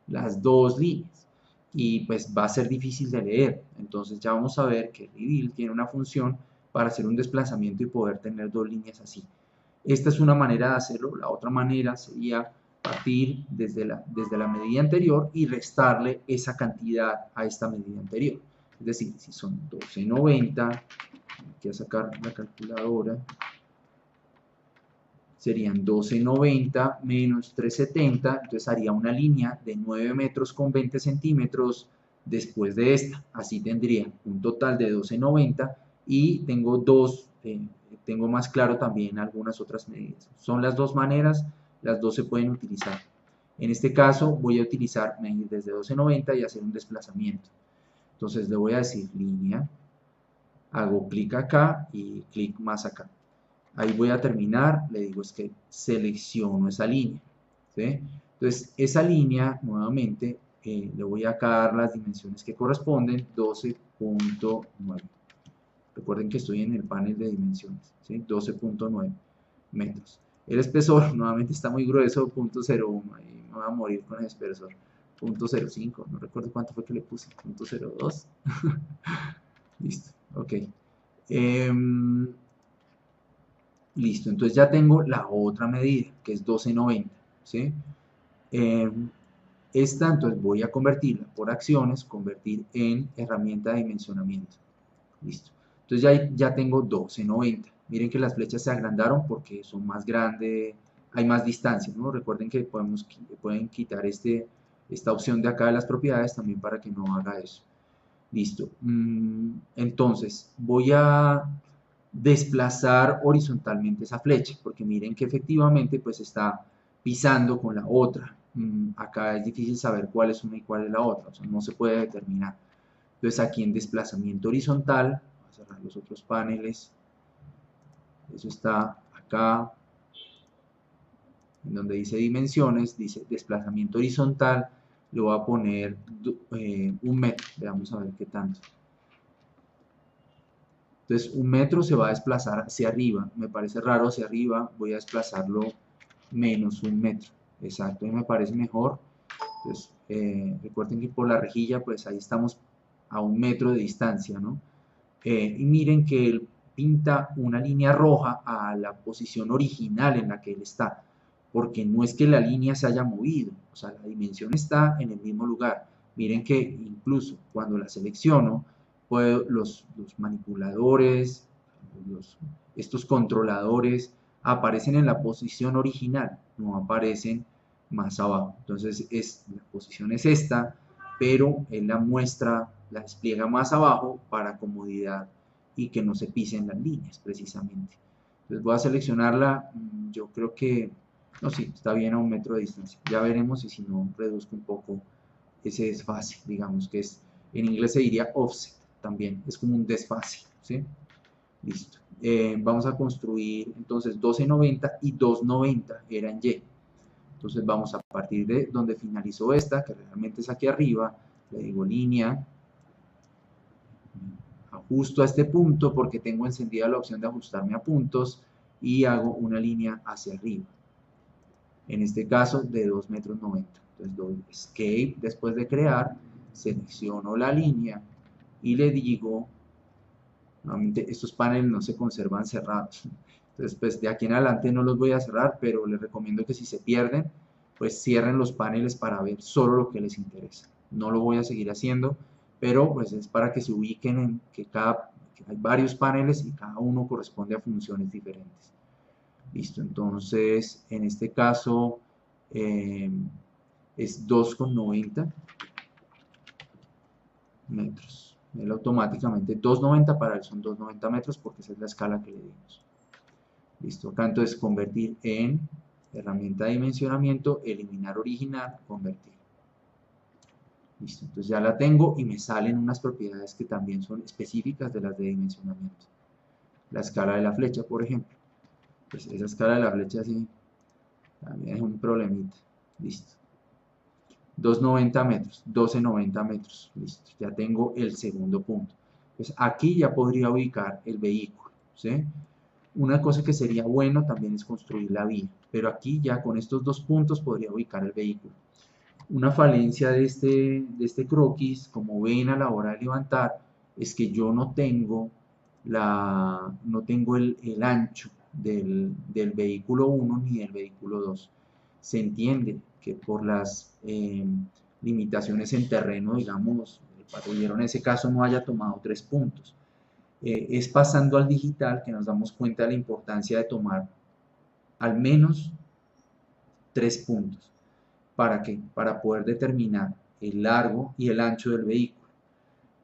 las dos líneas y pues va a ser difícil de leer. Entonces ya vamos a ver que reveal tiene una función para hacer un desplazamiento y poder tener dos líneas así. Esta es una manera de hacerlo. La otra manera sería partir desde la medida anterior y restarle esa cantidad a esta medida anterior. Es decir, si son 12,90, voy a sacar la calculadora, serían 12,90 menos 3,70, entonces haría una línea de 9 metros con 20 centímetros después de esta. Así tendría un total de 12,90 y tengo dos tengo más claro también algunas otras medidas. Son las dos maneras, las dos se pueden utilizar. En este caso voy a utilizar medir desde 1290 y hacer un desplazamiento. Entonces le voy a decir línea, hago clic acá y clic más acá. Ahí voy a terminar, le digo es que selecciono esa línea, ¿sí? Entonces esa línea nuevamente le voy a dar las dimensiones que corresponden, 12.9. Recuerden que estoy en el panel de dimensiones, ¿sí? 12.9 metros. El espesor nuevamente está muy grueso, 0.01, ahí me voy a morir con el espesor. 0.05, no recuerdo cuánto fue que le puse, 0.02. Listo, ok. Listo, entonces ya tengo la otra medida, que es 1290, ¿sí? Esta, entonces voy a convertirla por acciones, convertir en herramienta de dimensionamiento. Listo. Entonces ya tengo 1290. Miren que las flechas se agrandaron porque son más grandes, hay más distancia, ¿no? Recuerden que pueden quitar esta opción de acá de las propiedades también para que no haga eso. Listo. Entonces voy a desplazar horizontalmente esa flecha, porque miren que efectivamente pues está pisando con la otra. Acá es difícil saber cuál es una y cuál es la otra, o sea, no se puede determinar. Entonces aquí en desplazamiento horizontal, voy a cerrar los otros paneles, eso está acá, en donde dice dimensiones, dice desplazamiento horizontal, le voy a poner 1 metro, veamos a ver qué tanto. Entonces 1 metro se va a desplazar hacia arriba, me parece raro hacia arriba, voy a desplazarlo menos 1 metro, exacto, y me parece mejor. Entonces recuerden que por la rejilla pues ahí estamos a 1 metro de distancia, ¿no? Y miren que él pinta una línea roja a la posición original en la que él está, porque no es que la línea se haya movido, o sea, la dimensión está en el mismo lugar. Miren que incluso cuando la selecciono, los manipuladores, estos controladores aparecen en la posición original, no aparecen más abajo. Entonces la posición es esta, pero él la muestra, la despliega más abajo para comodidad y que no se pisen las líneas precisamente. Entonces voy a seleccionarla, yo creo que, no, sí, está bien a 1 metro de distancia. Ya veremos si no reduzco un poco ese desfase, digamos que en inglés se diría offset también, es como un desfase, ¿sí? Listo. Vamos a construir entonces 1290 y 290 eran Y. Entonces vamos a partir de donde finalizó esta, que realmente es aquí arriba, le digo línea, ajusto a este punto porque tengo encendida la opción de ajustarme a puntos y hago una línea hacia arriba. En este caso de 2,90 metros. Entonces doy Escape después de crear, selecciono la línea y le digo, nuevamente estos paneles no se conservan cerrados. Entonces pues de aquí en adelante no los voy a cerrar, pero les recomiendo que si se pierden, pues cierren los paneles para ver solo lo que les interesa. No lo voy a seguir haciendo, pero pues es para que se ubiquen en que hay varios paneles y cada uno corresponde a funciones diferentes. Listo, entonces en este caso es 2,90 metros. Él automáticamente 2,90 para él son 2,90 metros porque esa es la escala que le dimos. Listo, acá entonces convertir en herramienta de dimensionamiento, eliminar original, convertir. Listo, entonces ya la tengo y me salen unas propiedades que también son específicas de las de dimensionamiento. La escala de la flecha, por ejemplo. Pues esa escala de la flecha sí también es un problemita. Listo. 2,90 metros, 12,90 metros. Listo, ya tengo el segundo punto. Pues aquí ya podría ubicar el vehículo, ¿sí? Una cosa que sería bueno también es construir la vía, pero aquí ya con estos dos puntos podría ubicar el vehículo. Una falencia de este croquis, como ven a la hora de levantar, es que yo no tengo el ancho del vehículo 1 ni del vehículo 2. Se entiende que por las limitaciones en terreno, digamos, el patrullero en ese caso no haya tomado 3 puntos. Es pasando al digital que nos damos cuenta de la importancia de tomar al menos 3 puntos. ¿Para qué? Para poder determinar el largo y el ancho del vehículo.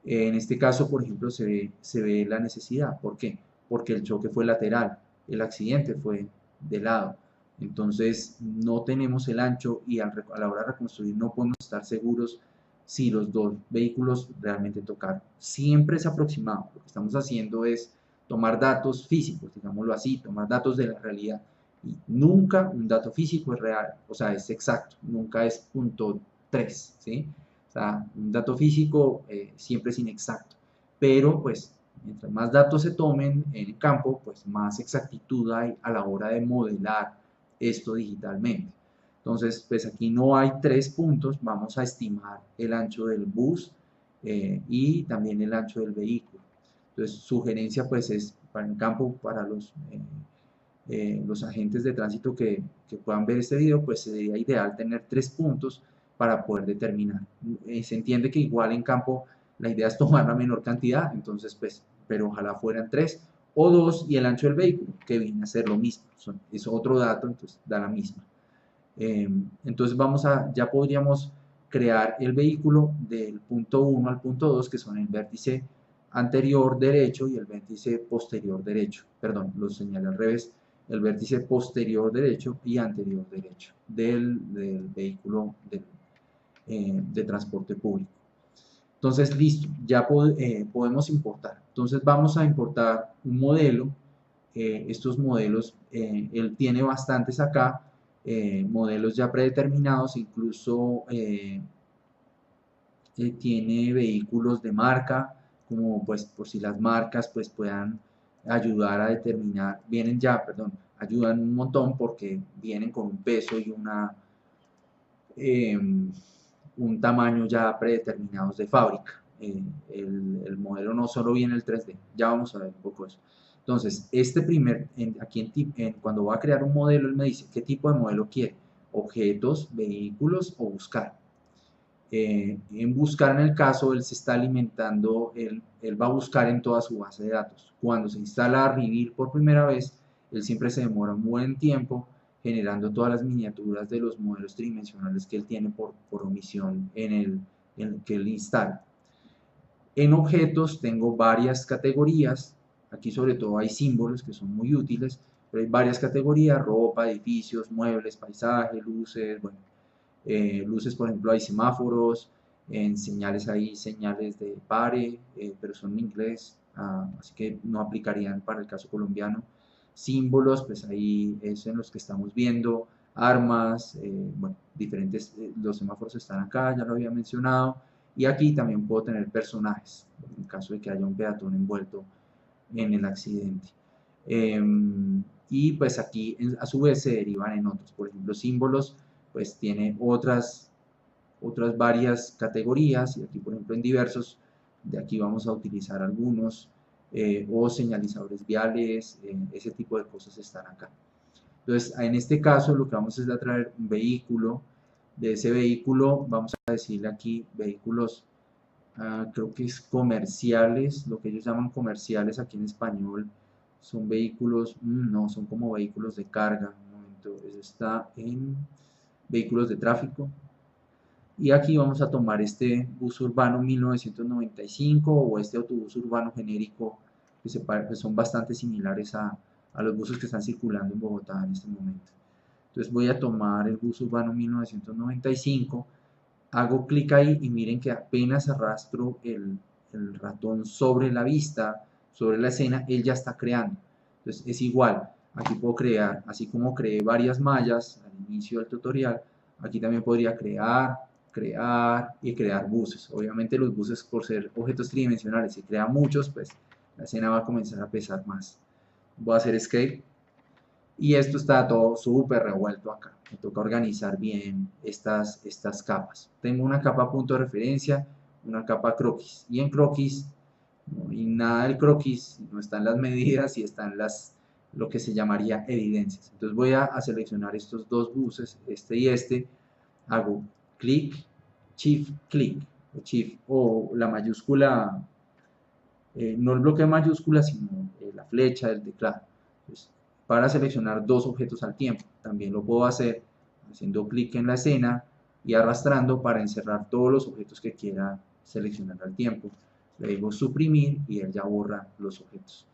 En este caso, por ejemplo, se ve la necesidad. ¿Por qué? porque el choque fue lateral, el accidente fue de lado. Entonces no tenemos el ancho y a la hora de reconstruir no podemos estar seguros si los dos vehículos realmente tocaron. Siempre es aproximado. Lo que estamos haciendo es tomar datos físicos, digámoslo así, tomar datos de la realidad. Y nunca un dato físico es real, o sea, es exacto, nunca es .3, ¿sí? O sea, un dato físico siempre es inexacto, pero pues mientras más datos se tomen en el campo, pues más exactitud hay a la hora de modelar esto digitalmente. Entonces, pues aquí no hay 3 puntos, vamos a estimar el ancho del bus y también el ancho del vehículo. Entonces, sugerencia pues es para el campo, para los agentes de tránsito que puedan ver este video, pues sería ideal tener 3 puntos para poder determinar. Se entiende que igual en campo la idea es tomar la menor cantidad, entonces pues, pero ojalá fueran 3 o 2 y el ancho del vehículo, que viene a ser lo mismo, es otro dato, entonces da la misma. Entonces ya podríamos crear el vehículo del punto 1 al punto 2, que son el vértice anterior derecho y el vértice posterior derecho, perdón, lo señalé al revés, el vértice posterior derecho y anterior derecho del vehículo de transporte público. Entonces, listo, ya podemos importar. Entonces vamos a importar un modelo. Estos modelos, él tiene bastantes acá, modelos ya predeterminados, incluso tiene vehículos de marca, como pues por si las marcas pues puedan ayudar a determinar, ayudan un montón porque vienen con un peso y un tamaño ya predeterminados de fábrica. El modelo no solo viene el 3D, ya vamos a ver un poco eso. Entonces, cuando va a crear un modelo, él me dice qué tipo de modelo quiere, objetos, vehículos o buscar. En buscar, en el caso, él se está alimentando, él va a buscar en toda su base de datos. Cuando se instala Reveal por primera vez, él siempre se demora un buen tiempo generando todas las miniaturas de los modelos tridimensionales que él tiene por omisión en que él instala. En objetos tengo varias categorías, aquí sobre todo hay símbolos que son muy útiles, pero hay varias categorías: ropa, edificios, muebles, paisaje, luces, bueno, luces, por ejemplo, hay semáforos, en señales hay señales de pare, pero son en inglés, así que no aplicarían para el caso colombiano. Símbolos, pues ahí es en los que estamos viendo, armas, bueno, diferentes, los semáforos están acá, ya lo había mencionado, y aquí también puedo tener personajes, en caso de que haya un peatón envuelto en el accidente. Y pues aquí a su vez se derivan en otros, por ejemplo, símbolos, pues tiene otras varias categorías, y aquí por ejemplo en diversos, de aquí vamos a utilizar algunos, o señalizadores viales, ese tipo de cosas están acá. Entonces, en este caso lo que vamos a traer un vehículo. De ese vehículo vamos a decirle aquí vehículos, creo que es comerciales, lo que ellos llaman comerciales aquí en español, son vehículos, no, son como vehículos de carga. Un momento, eso está en vehículos de tráfico. Y aquí vamos a tomar este bus urbano 1995 o este autobús urbano genérico, que son bastante similares a los buses que están circulando en Bogotá en este momento. Entonces voy a tomar el bus urbano 1995, hago clic ahí y miren que apenas arrastro el ratón sobre la vista, sobre la escena, él ya está creando. Entonces es igual, aquí puedo crear, así como creé varias mallas al inicio del tutorial, aquí también podría crear y crear buses. Obviamente los buses, por ser objetos tridimensionales, si crea muchos, pues la escena va a comenzar a pesar más. Voy a hacer escape y esto está todo súper revuelto acá. Me toca organizar bien estas capas. Tengo una capa punto de referencia, una capa croquis, y en croquis no hay nada del croquis, no están las medidas y están lo que se llamaría evidencias. Entonces voy a seleccionar estos dos buses, este y este, hago clic, shift clic, o la mayúscula, no el bloque de mayúsculas, sino la flecha del teclado. Entonces, para seleccionar dos objetos al tiempo, también lo puedo hacer haciendo clic en la escena y arrastrando para encerrar todos los objetos que quiera seleccionar al tiempo. Le digo suprimir y él ya borra los objetos.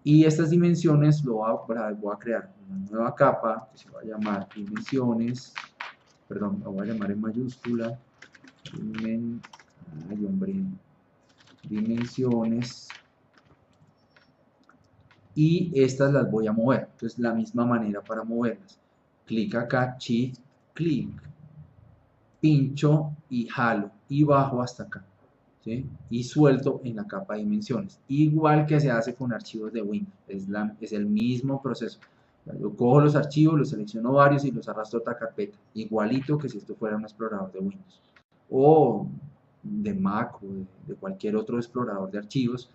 Y estas dimensiones voy a crear una nueva capa que se va a llamar dimensiones, perdón, lo voy a llamar en mayúscula, dimensiones, y estas las voy a mover. Entonces la misma manera para moverlas, clic acá, shift, clic, pincho y jalo y bajo hasta acá, ¿sí? Y suelto en la capa de dimensiones, igual que se hace con archivos de Windows, es el mismo proceso. Yo cojo los archivos, los selecciono varios y los arrastro a otra carpeta, igualito que si esto fuera un explorador de Windows o de Mac o de cualquier otro explorador de archivos.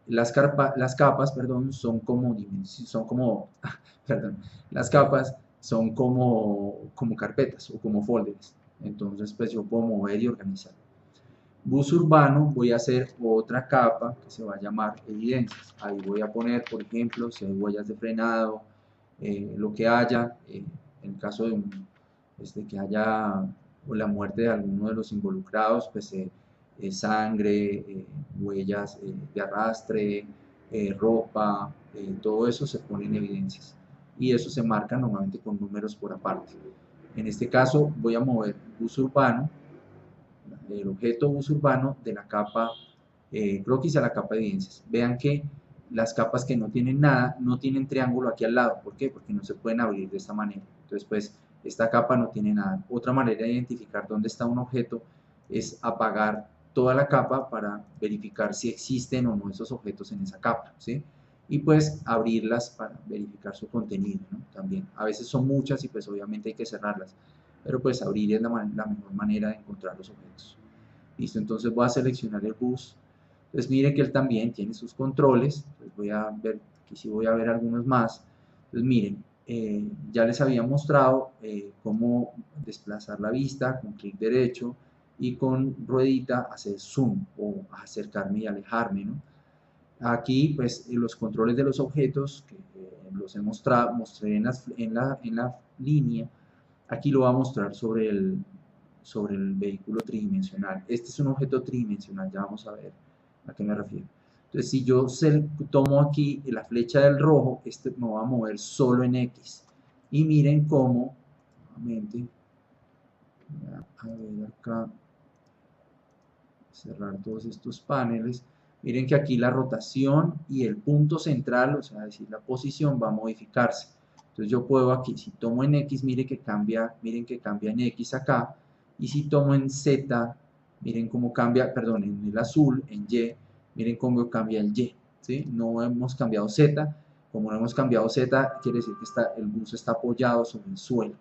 Las capas, perdón, son como, perdón, las capas son como carpetas o como folders. Entonces, pues yo puedo mover y organizar. Bus urbano, voy a hacer otra capa que se va a llamar evidencias. Ahí voy a poner, por ejemplo, si hay huellas de frenado, lo que haya, en el caso de que haya la muerte de alguno de los involucrados, pues sangre, huellas de arrastre, ropa, todo eso se pone en evidencias. Y eso se marca normalmente con números por aparte. En este caso voy a mover bus urbano, el objeto bus urbano de la capa croquis a la capa de evidencias. Vean que las capas que no tienen nada, no tienen triángulo aquí al lado. ¿Por qué? Porque no se pueden abrir de esta manera. Entonces, pues, esta capa no tiene nada. Otra manera de identificar dónde está un objeto es apagar toda la capa para verificar si existen o no esos objetos en esa capa, ¿sí? Y pues abrirlas para verificar su contenido, ¿no? También. A veces son muchas y pues obviamente hay que cerrarlas, pero pues abrir es la mejor manera de encontrar los objetos. Listo, entonces voy a seleccionar el bus. Entonces miren que él también tiene sus controles. Entonces voy a ver, aquí sí voy a ver algunos más. Entonces miren, ya les había mostrado cómo desplazar la vista con clic derecho y con ruedita hacer zoom o acercarme y alejarme, ¿no? Aquí pues los controles de los objetos que los mostré en la línea. Aquí lo va a mostrar sobre el vehículo tridimensional. Este es un objeto tridimensional, ya vamos a ver a qué me refiero. Entonces, si yo tomo aquí la flecha del rojo, este me va a mover solo en X. Y miren cómo, nuevamente, a ver acá, cerrar todos estos paneles. Miren que aquí la rotación y el punto central, o sea, decir, la posición va a modificarse. Entonces yo puedo aquí, si tomo en X, miren que cambia en X acá, y si tomo en Z, miren cómo cambia, perdón, en el azul, en Y, miren cómo cambia el Y, ¿sí? No hemos cambiado Z, como no hemos cambiado Z, quiere decir que el bus está apoyado sobre el suelo.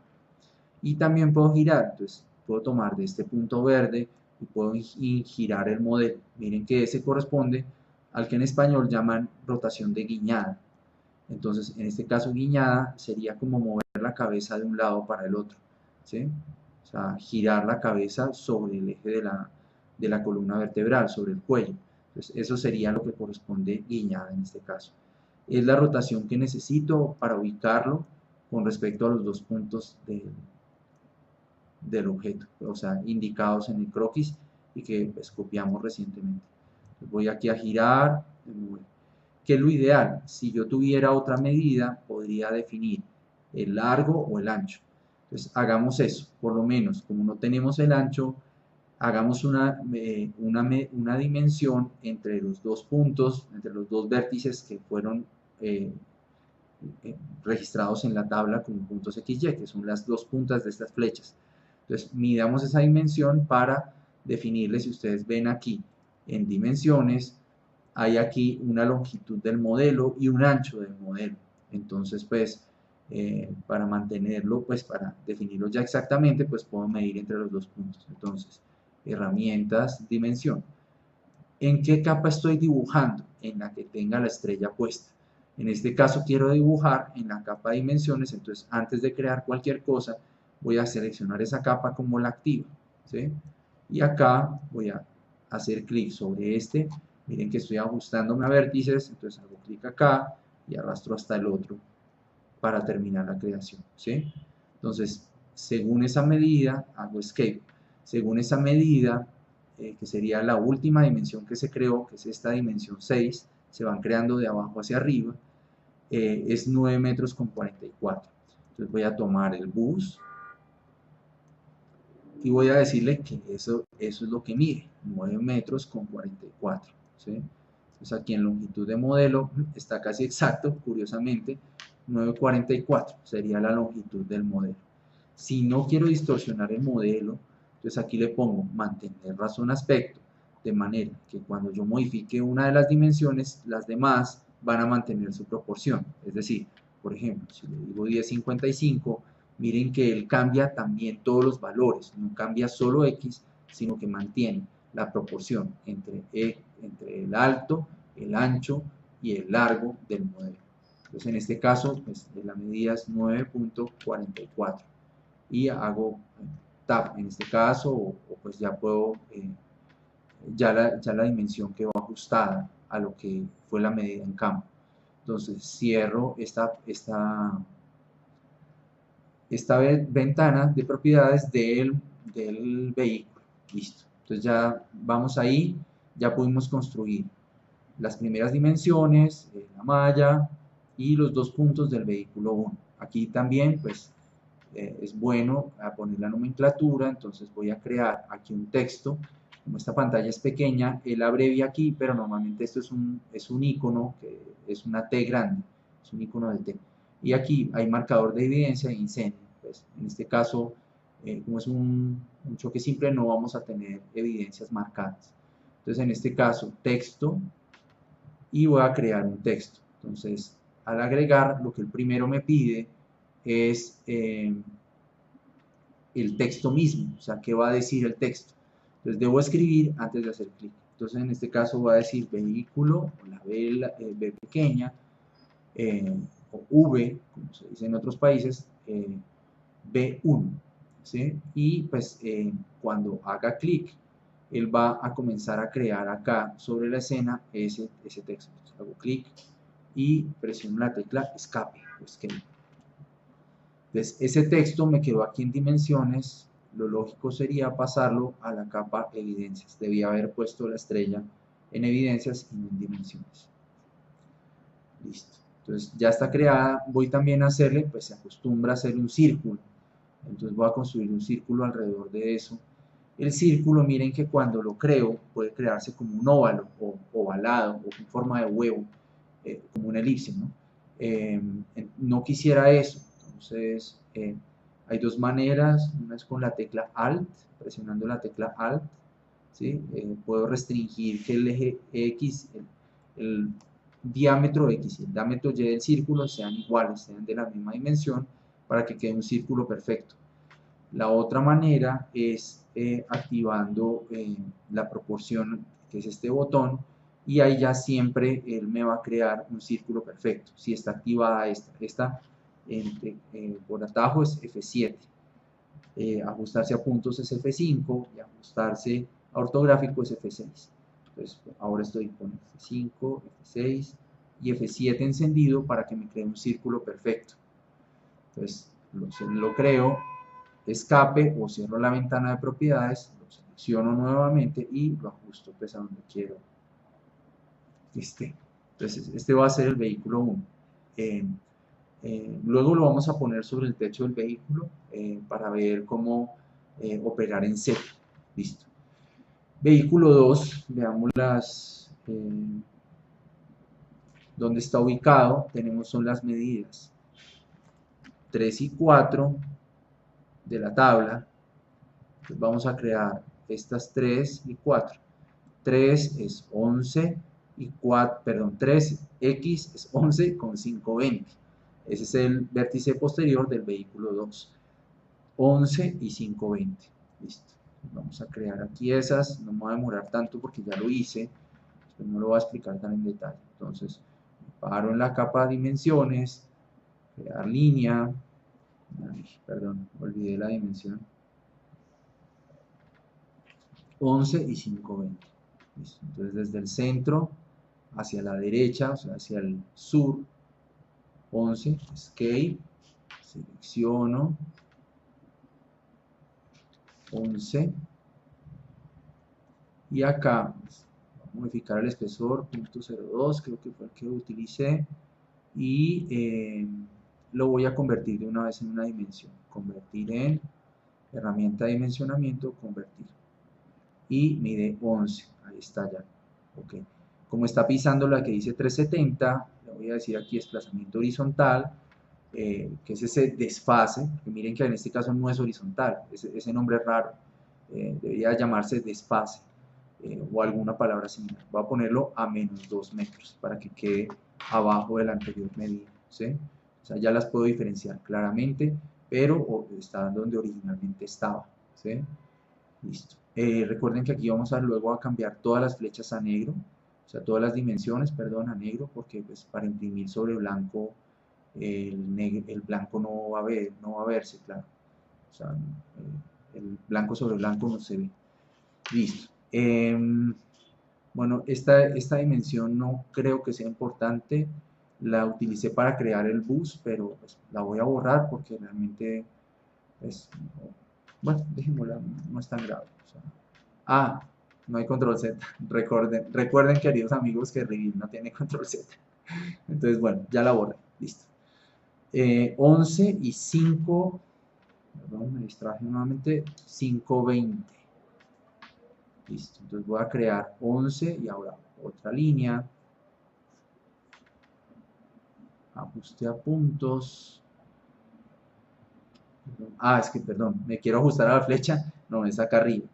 Y también puedo girar, entonces puedo tomar de este punto verde y puedo girar el modelo. Miren que ese corresponde al que en español llaman rotación de guiñada. Entonces, en este caso, guiñada sería como mover la cabeza de un lado para el otro, ¿sí? O sea, girar la cabeza sobre el eje de la columna vertebral, sobre el cuello. Entonces, eso sería lo que corresponde guiñada en este caso. Es la rotación que necesito para ubicarlo con respecto a los dos puntos del objeto, o sea, indicados en el croquis y que pues, copiamos recientemente. Entonces, voy aquí a girar, que es lo ideal. Si yo tuviera otra medida, podría definir el largo o el ancho. Entonces, hagamos eso, por lo menos, como no tenemos el ancho, hagamos una dimensión entre los dos puntos, entre los dos vértices que fueron registrados en la tabla como puntos XY, que son las dos puntas de estas flechas. Entonces, midamos esa dimensión para definirle, si ustedes ven aquí en dimensiones, hay aquí una longitud del modelo y un ancho del modelo. Entonces, pues, para mantenerlo, pues, para definirlo ya exactamente, pues, puedo medir entre los dos puntos. Entonces, herramientas, dimensión. ¿En qué capa estoy dibujando? En la que tenga la estrella puesta. En este caso quiero dibujar en la capa de dimensiones, entonces antes de crear cualquier cosa, voy a seleccionar esa capa como la activa, ¿sí? Y acá voy a hacer clic sobre este. Miren que estoy ajustándome a vértices, entonces hago clic acá y arrastro hasta el otro para terminar la creación, ¿sí? Entonces, según esa medida, hago escape. Según esa medida, que sería la última dimensión que se creó, que es esta dimensión 6, se van creando de abajo hacia arriba. es 9 metros con 44. Entonces voy a tomar el bus y voy a decirle que eso es lo que mide, 9 metros con 44. ¿Sí? Entonces aquí en longitud de modelo está casi exacto, curiosamente, 9,44 sería la longitud del modelo. Si no quiero distorsionar el modelo, entonces aquí le pongo mantener razón aspecto, de manera que cuando yo modifique una de las dimensiones, las demás van a mantener su proporción. Es decir, por ejemplo, si le digo 10,55, miren que él cambia también todos los valores, no cambia solo X, sino que mantiene la proporción entre el alto, el ancho y el largo del modelo. Entonces en este caso, pues, la medida es 9,44 y hago tab en este caso, o pues ya puedo, ya la dimensión quedó ajustada a lo que fue la medida en campo. Entonces cierro esta ventana de propiedades del vehículo. Listo. Entonces ya vamos ahí, ya pudimos construir las primeras dimensiones, la malla y los 2 puntos del vehículo 1. Aquí también pues es bueno poner la nomenclatura, entonces voy a crear aquí un texto. Como esta pantalla es pequeña, él abrevia aquí, pero normalmente esto es un icono, que es una T grande, es un icono de T. Y aquí hay marcador de evidencia e incendio. Pues, en este caso, como es un choque simple, no vamos a tener evidencias marcadas. Entonces, en este caso, texto, y voy a crear un texto. Entonces, al agregar, lo que el primero me pide es el texto mismo, o sea, qué va a decir el texto. Entonces, debo escribir antes de hacer clic. Entonces, en este caso voy a decir vehículo, o la B pequeña, o V, como se dice en otros países, B1, ¿sí? Y pues cuando haga clic, él va a comenzar a crear acá sobre la escena ese texto. Entonces, hago clic y presiono la tecla escape o escape. Entonces, ese texto me quedó aquí en dimensiones. Lo lógico sería pasarlo a la capa evidencias. Debía haber puesto la estrella en evidencias y no en dimensiones. Listo. Entonces ya está creada. Voy también a hacerle, pues se acostumbra a hacer un círculo. Entonces voy a construir un círculo alrededor de eso. El círculo, miren que cuando lo creo, puede crearse como un óvalo o ovalado o en forma de huevo, como una elipse, ¿no? No quisiera eso. Entonces, hay dos maneras. Una es con la tecla Alt, presionando la tecla Alt, ¿sí? Puedo restringir que el eje X, el diámetro X y el diámetro Y del círculo sean iguales, sean de la misma dimensión, para que quede un círculo perfecto. La otra manera es activando la proporción, que es este botón, y ahí ya siempre él me va a crear un círculo perfecto, si está activada esta por atajo es F7, ajustarse a puntos es F5 y ajustarse a ortográfico es F6. Entonces ahora estoy con F5, F6 y F7 encendido para que me cree un círculo perfecto. Entonces lo creo, escape o cierro la ventana de propiedades, lo selecciono nuevamente y lo ajusto pues a donde quiero que esté. Entonces este va a ser el vehículo 1. Luego lo vamos a poner sobre el techo del vehículo para ver cómo operar en serie. Listo. Vehículo 2, veamos dónde está ubicado. Son las medidas 3 y 4 de la tabla. Entonces vamos a crear estas 3 y 4. 3 es 11 y 4, perdón, 3x es 11 con 520. Ese es el vértice posterior del vehículo 2. 11 y 520. Listo. Vamos a crear aquí esas. No me voy a demorar tanto porque ya lo hice. No lo voy a explicar tan en detalle. Entonces, paro en la capa de dimensiones, crear línea. Ay, perdón, olvidé la dimensión. 11 y 520. Listo. Entonces, desde el centro hacia la derecha, o sea, hacia el sur, 11, escape, selecciono 11 y acá modificar el espesor, .02, creo que fue el que utilicé, y lo voy a convertir de una vez en una dimensión. Convertir en herramienta de dimensionamiento, convertir. Y mide 11, ahí está ya. Ok. Como está pisando la que dice 370, le voy a decir aquí desplazamiento horizontal, que es ese desfase, que miren que en este caso no es horizontal, ese nombre es raro, debería llamarse desfase o alguna palabra similar. Voy a ponerlo a menos 2 metros para que quede abajo de la anterior medida, ¿sí? O sea, ya las puedo diferenciar claramente, pero está donde originalmente estaba, ¿sí? Listo. Recuerden que aquí vamos a luego a cambiar todas las flechas a negro, o sea, todas las dimensiones, perdón, a negro, porque pues para imprimir sobre blanco el blanco no va a verse, claro. O sea, el blanco sobre blanco no se ve. Listo. Bueno, esta dimensión no creo que sea importante. La utilicé para crear el bus, pero pues, la voy a borrar porque realmente es, bueno, dejémosla, no es tan grave. O sea, no hay control Z. Recuerden, queridos amigos, que Revit no tiene control Z. Entonces, bueno, ya la borré. Listo. 11 y 5, perdón, me distraje nuevamente, 520. Listo, entonces voy a crear 11 y ahora otra línea, ajuste a puntos. Es que perdón, me quiero ajustar a la flecha, no, es acá arriba,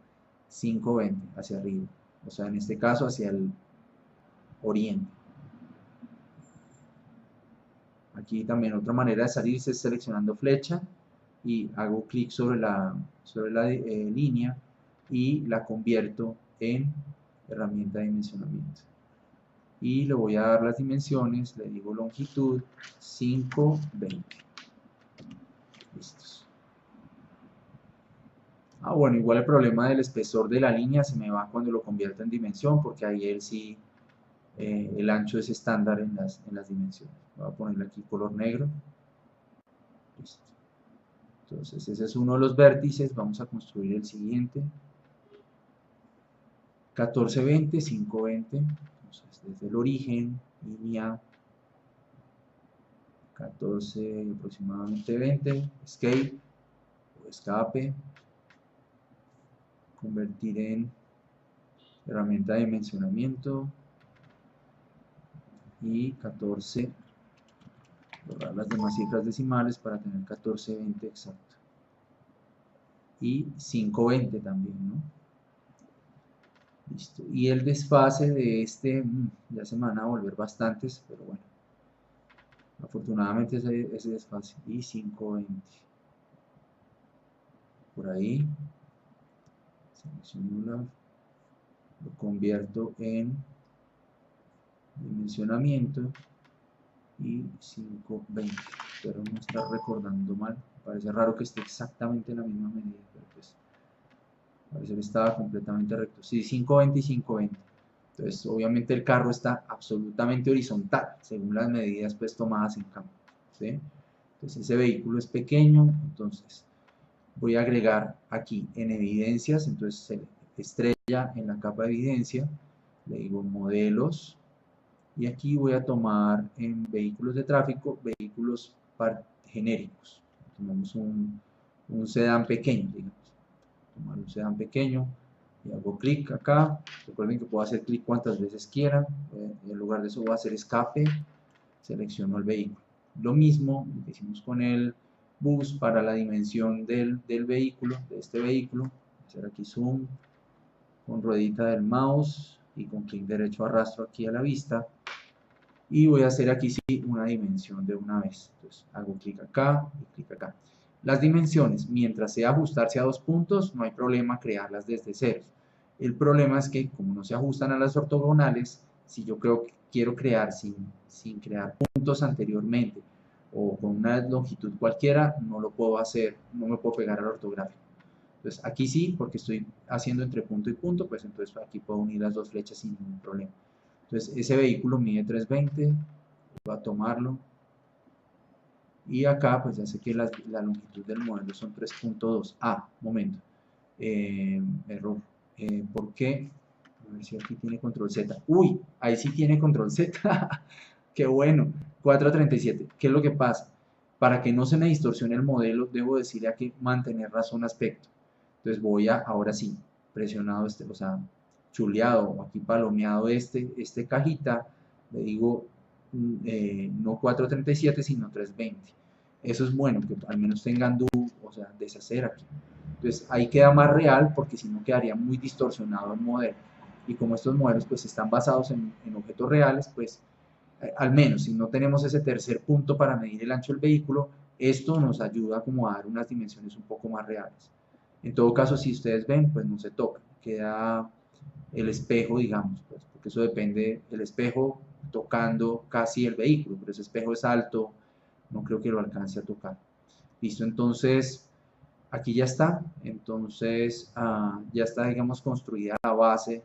520 hacia arriba, o sea, en este caso hacia el oriente. Aquí también otra manera de salirse es seleccionando flecha y hago clic sobre la línea y la convierto en herramienta de dimensionamiento. Y le voy a dar las dimensiones, le digo longitud 520. Listos. Bueno, igual el problema del espesor de la línea se me va cuando lo convierto en dimensión, porque ahí él sí, el ancho es estándar en las dimensiones. Voy a ponerle aquí color negro. Listo. Entonces ese es uno de los vértices, vamos a construir el siguiente. 1420, 520, entonces desde el origen, línea 14 aproximadamente 20, escape o escape, convertir en herramienta de dimensionamiento y 14, borrar las demás cifras decimales para tener 1420 exacto. Y 520 también, ¿no? Listo. Y el desfase de este, ya se me van a volver bastantes, pero bueno. Afortunadamente ese desfase. Y 520. Por ahí. Selecciono lo convierto en dimensionamiento y 520. Pero no está recordando mal. Parece raro que esté exactamente en la misma medida, pero pues parece que estaba completamente recto. Sí, 520 y 520. Entonces, obviamente el carro está absolutamente horizontal, según las medidas pues tomadas en campo, ¿sí? Entonces ese vehículo es pequeño, entonces voy a agregar aquí en evidencias, entonces se estrella en la capa de evidencia, le digo modelos, y aquí voy a tomar en vehículos de tráfico, vehículos genéricos. Tomamos un sedán pequeño, digamos. Tomar un sedán pequeño, y hago clic acá. Recuerden que puedo hacer clic cuantas veces quiera. En lugar de eso voy a hacer escape, selecciono el vehículo. Lo mismo que hicimos con el bus para la dimensión del vehículo, de este vehículo. Voy a hacer aquí zoom con ruedita del mouse y con clic derecho arrastro aquí a la vista. Y voy a hacer aquí sí una dimensión de una vez. Entonces hago clic acá y clic acá. Las dimensiones, mientras sea ajustarse a 2 puntos, no hay problema crearlas desde cero. El problema es que como no se ajustan a las ortogonales, si yo quiero crear sin crear puntos anteriormente o con una longitud cualquiera, no lo puedo hacer, no me puedo pegar al ortográfico. Entonces aquí sí, porque estoy haciendo entre punto y punto, pues entonces aquí puedo unir las dos flechas sin ningún problema. Entonces ese vehículo mide 320, voy a tomarlo. Y acá pues ya sé que la longitud del modelo son 3.2. Momento. Error. ¿Por qué? A ver si aquí tiene control Z. Uy, ahí sí tiene control Z. Qué bueno. 4 a 37. ¿Qué es lo que pasa? Para que no se me distorsione el modelo, debo decirle a que mantener razón aspecto. Entonces voy a, ahora sí, presionado o sea, chuleado o aquí palomeado este cajita, le digo no 437 sino 320. Eso es bueno, que al menos tengan o sea, deshacer aquí. Entonces ahí queda más real porque si no quedaría muy distorsionado el modelo. Y como estos modelos pues están basados en objetos reales, pues al menos si no tenemos ese tercer punto para medir el ancho del vehículo, esto nos ayuda como a dar unas dimensiones un poco más reales. En todo caso, si ustedes ven, pues no se toca, queda el espejo, digamos, pues, porque eso depende del espejo tocando casi el vehículo, pero ese espejo es alto, no creo que lo alcance a tocar. Listo, entonces aquí ya está, entonces ya está, digamos, construida la base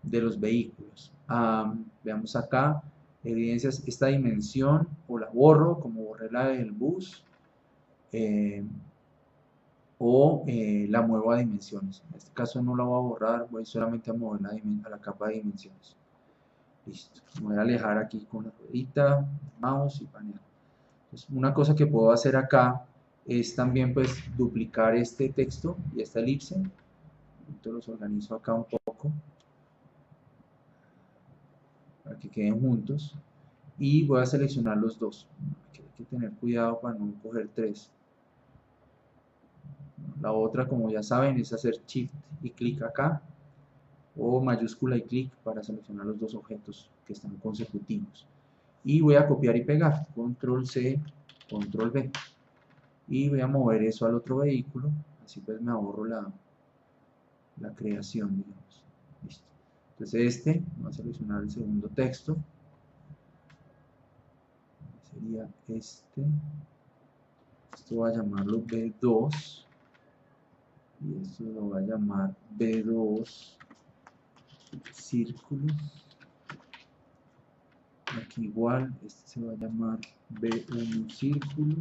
de los vehículos. Veamos acá, evidencias, esta dimensión, o la borro, como borré la del bus, o la muevo a dimensiones. En este caso no la voy a borrar, voy solamente a mover a la capa de dimensiones. Listo, me voy a alejar aquí con la ruedita, mouse y panel. Entonces, una cosa que puedo hacer acá es también pues duplicar este texto y esta elipse. Entonces los organizo acá un poco para que queden juntos y voy a seleccionar los dos. Hay que tener cuidado para no coger tres. La otra, como ya saben, es hacer shift y clic acá o mayúscula y clic para seleccionar los dos objetos que están consecutivos. Y voy a copiar y pegar, control C, control V. Y voy a mover eso al otro vehículo, así pues me ahorro la creación, digamos. Listo. Entonces voy a seleccionar el segundo texto. Sería este. Esto voy a llamarlo B2. Y esto lo voy a llamar B2 círculo. Aquí igual, este se va a llamar B1 círculo.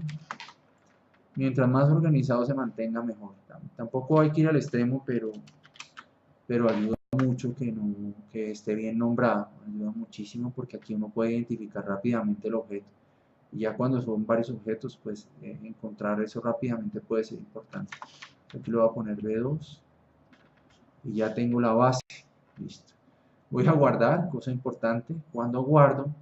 Mientras más organizado se mantenga, mejor. Tampoco hay que ir al extremo, pero ayuda mucho que esté bien nombrado. Ayuda muchísimo porque aquí uno puede identificar rápidamente el objeto. Y ya cuando son varios objetos, pues encontrar eso rápidamente puede ser importante. Aquí lo voy a poner B2 y ya tengo la base. Listo. Voy a guardar, cosa importante. Cuando guardo,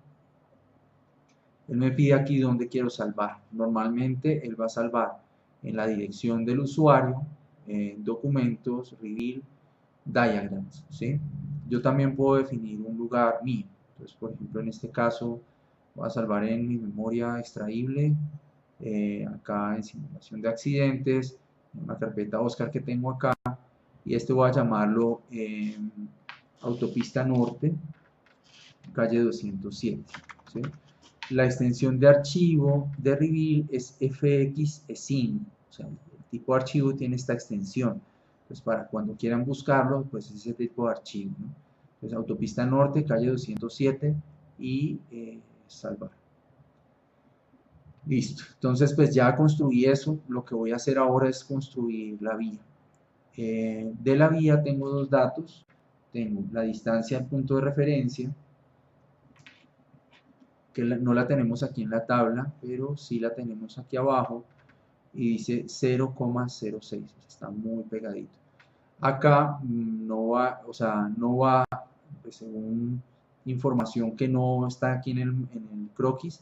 él me pide aquí dónde quiero salvar. Normalmente él va a salvar en la dirección del usuario, documentos, reveal, diagrams, ¿sí? Yo también puedo definir un lugar mío. Entonces, por ejemplo, en este caso voy a salvar en mi memoria extraíble, acá en simulación de accidentes, en una carpeta Oscar que tengo acá, y este voy a llamarlo autopista norte, calle 207, ¿sí? La extensión de archivo de reveal es fxesin, o sea, el tipo de archivo tiene esta extensión. Pues para cuando quieran buscarlo, pues es ese tipo de archivo, ¿no? Entonces, autopista norte, calle 207 y salvar. Listo. Entonces, pues ya construí eso. Lo que voy a hacer ahora es construir la vía. De la vía tengo dos datos. Tengo la distancia al punto de referencia, que no la tenemos aquí en la tabla, pero sí la tenemos aquí abajo, y dice 0,06, está muy pegadito. Acá no va, o sea, no va, pues, según información que no está aquí en el croquis,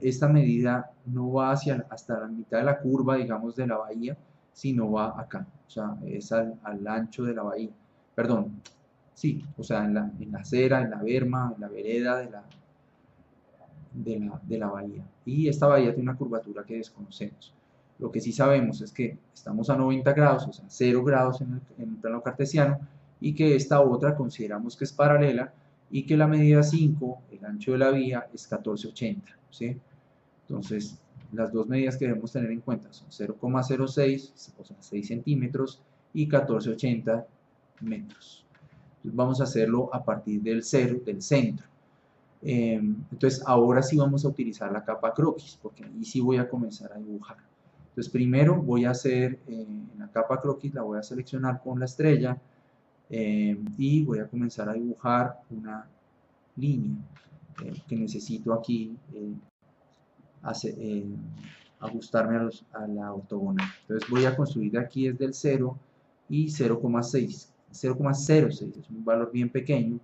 esta medida no va hasta la mitad de la curva, digamos, de la bahía, sino va acá, o sea, es al ancho de la bahía, perdón, sí, o sea, en la acera, en la berma, en la vereda de la bahía. Y esta bahía tiene una curvatura que desconocemos. Lo que sí sabemos es que estamos a 90 grados, o sea, 0 grados en el plano cartesiano, y que esta otra consideramos que es paralela, y que la medida 5, el ancho de la vía, es 1480, ¿sí? Entonces, las dos medidas que debemos tener en cuenta son 0,06, o sea, 6 centímetros, y 1480 metros. Entonces, vamos a hacerlo a partir del centro. Entonces ahora sí vamos a utilizar la capa croquis, porque ahí sí voy a comenzar a dibujar. Entonces primero voy a hacer, en la capa croquis la voy a seleccionar con la estrella, y voy a comenzar a dibujar una línea que necesito aquí ajustarme a la ortogonal. Entonces voy a construir aquí desde el 0 y 0,6, 0,06, es un valor bien pequeño.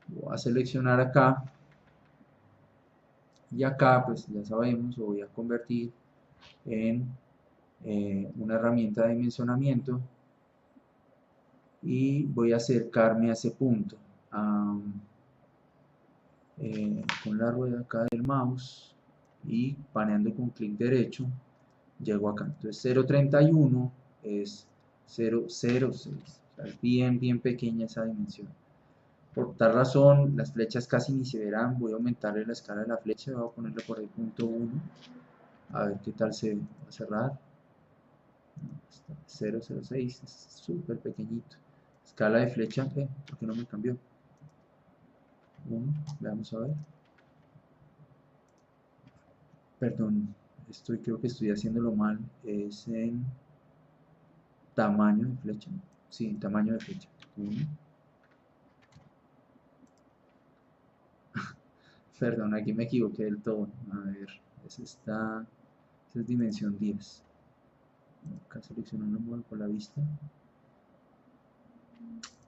Voy a seleccionar acá y acá pues ya sabemos, lo voy a convertir en una herramienta de dimensionamiento y voy a acercarme a ese punto con la rueda acá del mouse y paneando con clic derecho llego acá. Entonces 0,31 es 0,06, o sea, es bien pequeña esa dimensión. Por tal razón las flechas casi ni se verán. Voy a aumentarle la escala de la flecha, voy a ponerle por ahí .1, a ver qué tal se va a cerrar. 0,06, es súper pequeñito. Escala de flecha, ¿qué? ¿Por qué no me cambió? 1, veamos a ver. Perdón, creo que estoy haciéndolo mal. Es en tamaño de flecha. Sí, en tamaño de flecha. 1. Perdón, aquí me equivoqué del todo. A ver, esa es dimensión 10. Acá seleccionando mal por la vista.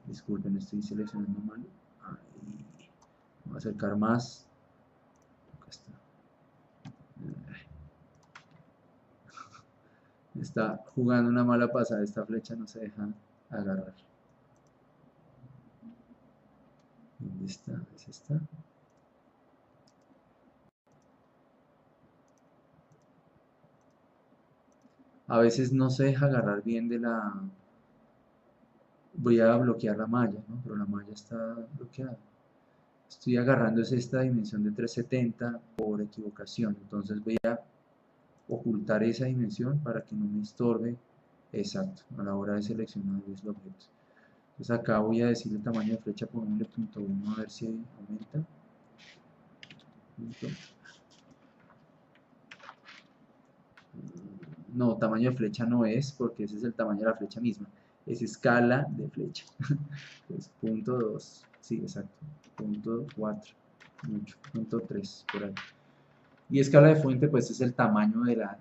Disculpen, estoy seleccionando mal. Ahí. Voy a acercar más. Acá está. Está jugando una mala pasada. Esta flecha no se deja agarrar. ¿Dónde está? ¿Es esta? A veces no se deja agarrar bien de la... Voy a bloquear la malla, ¿no? Pero la malla está bloqueada. Estoy agarrando esta dimensión de 370 por equivocación. Entonces voy a ocultar esa dimensión para que no me estorbe exacto a la hora de seleccionar los objetos. Entonces acá voy a decir el tamaño de flecha por un .1 a ver si aumenta. No, tamaño de flecha no es, porque ese es el tamaño de la flecha misma. Es escala de flecha. Pues .2, sí, exacto. .4, mucho. .3, por ahí. Y escala de fuente, pues es el tamaño de la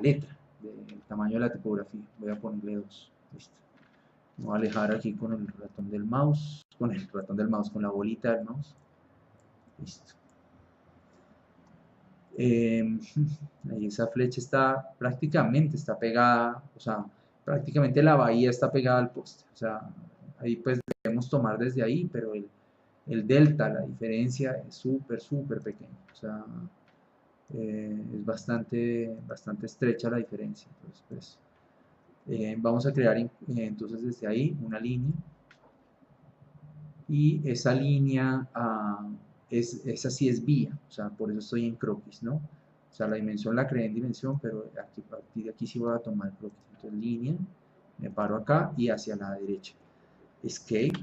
letra, el tamaño de la tipografía. Voy a ponerle 2. Listo. Me voy a alejar aquí con el ratón del mouse, con la bolita del mouse. Listo. Ahí esa flecha prácticamente está pegada, o sea, prácticamente la bahía está pegada al poste. O sea, ahí pues debemos tomar desde ahí, pero el delta, la diferencia es súper pequeño. O sea, es bastante estrecha la diferencia. Entonces, pues, vamos a crear entonces desde ahí una línea y esa línea esa sí es vía, o sea, por eso estoy en croquis, ¿no? O sea, la dimensión la creé en dimensión, pero aquí, a partir de aquí sí voy a tomar croquis. Entonces línea, me paro acá y hacia la derecha. Escape,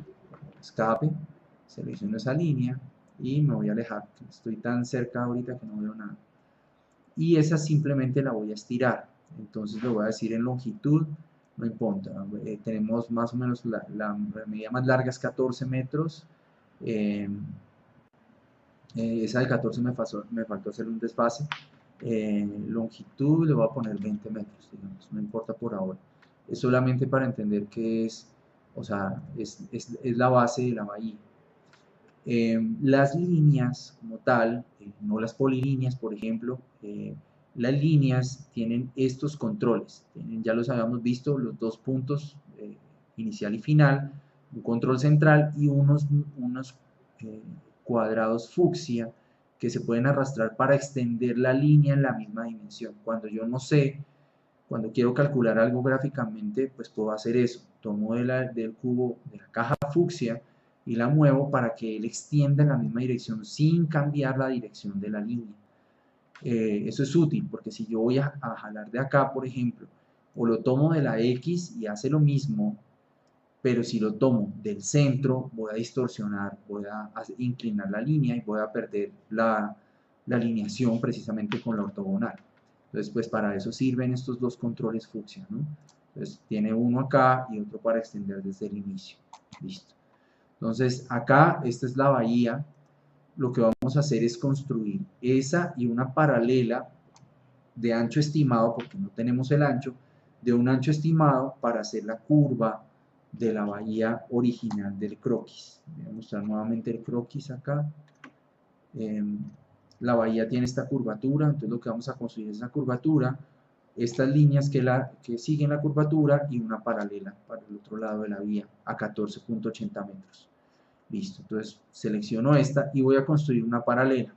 selecciono esa línea y me voy a alejar. Estoy tan cerca ahorita que no veo nada. Y esa simplemente la voy a estirar. Entonces le voy a decir en longitud, no importa. Tenemos más o menos la medida más larga es 14 metros. Esa de 14 me faltó hacer un desfase. Longitud le voy a poner 20 metros, digamos, no importa por ahora. Es solamente para entender que o sea, es la base de la bahía. Las líneas como tal, no las polilíneas, por ejemplo, las líneas tienen estos controles. Ya los habíamos visto, los dos puntos inicial y final, un control central y unos cuadrados fucsia que se pueden arrastrar para extender la línea en la misma dimensión. Cuando yo no sé, cuando quiero calcular algo gráficamente, pues puedo hacer eso. Tomo del cubo, de la caja fucsia, y la muevo para que él extienda en la misma dirección sin cambiar la dirección de la línea. Eso es útil porque si yo voy a jalar de acá, por ejemplo, o lo tomo de la X y hace lo mismo, pero si lo tomo del centro, voy a distorsionar, voy a inclinar la línea y voy a perder la alineación precisamente con la ortogonal. Entonces, pues para eso sirven estos dos controles fucsia, ¿no? Entonces, tiene uno acá y otro para extender desde el inicio. Listo. Entonces, acá, esta es la bahía. lo que vamos a hacer es construir esa y una paralela de ancho estimado, porque no tenemos el ancho, de un ancho estimado para hacer la curva de la bahía original del croquis. Voy a mostrar nuevamente el croquis acá. La bahía tiene esta curvatura, entonces lo que vamos a construir es la curvatura, estas líneas que siguen la curvatura y una paralela para el otro lado de la vía a 14.80 metros. Listo, entonces selecciono esta y voy a construir una paralela.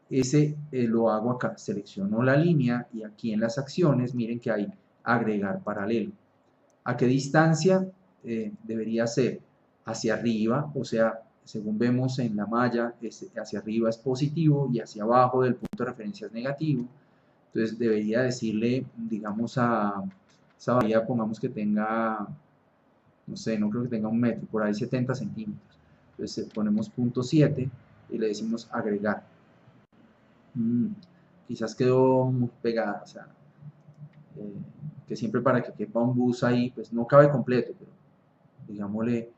Ese lo hago acá, selecciono la línea y aquí en las acciones, miren que hay agregar paralelo. ¿A qué distancia debería ser? Hacia arriba, o sea, según vemos en la malla, hacia arriba es positivo y hacia abajo del punto de referencia es negativo. Entonces debería decirle, digamos, a esa bahía, pongamos que tenga, no sé, no creo que tenga 1 metro, por ahí 70 centímetros. Entonces ponemos punto 7 y le decimos agregar. Quizás quedó muy pegada, o sea, que siempre para que quepa un bus ahí, pues no cabe completo, pero digámosle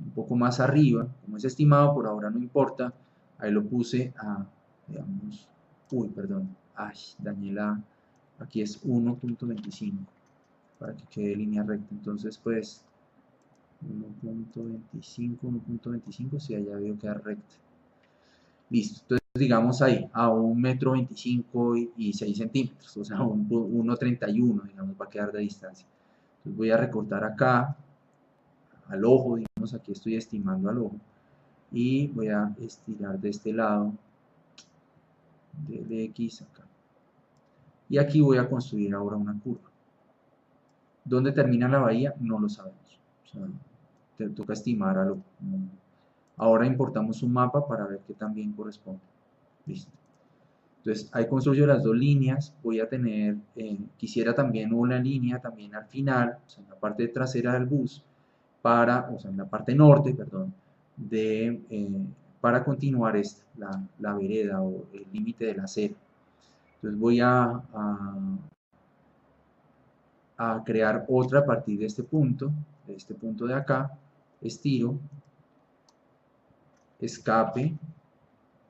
un poco más arriba, como es estimado, por ahora no importa, ahí lo puse a, digamos, perdón, dañé aquí es 1.25, para que quede línea recta, entonces pues 1.25, 1.25, si allá veo quedar recta. Listo, entonces digamos ahí, a 1,25 m y 6 centímetros, o sea, 1,31, digamos, va a quedar de distancia. Entonces voy a recortar acá, al ojo, digamos, aquí estoy estimando al ojo, y voy a estirar de este lado, del X acá. Y aquí voy a construir ahora una curva. ¿Dónde termina la bahía? No lo sabemos. O sea, te toca estimar al ojo. Ahora importamos un mapa para ver qué también corresponde. Listo. Entonces ahí construyo las dos líneas, voy a tener, quisiera también una línea también al final, o sea, en la parte trasera del bus, o sea, en la parte norte, perdón, para continuar la vereda o el límite de la acera. Entonces voy a crear otra a partir de este punto de acá, estiro, escape,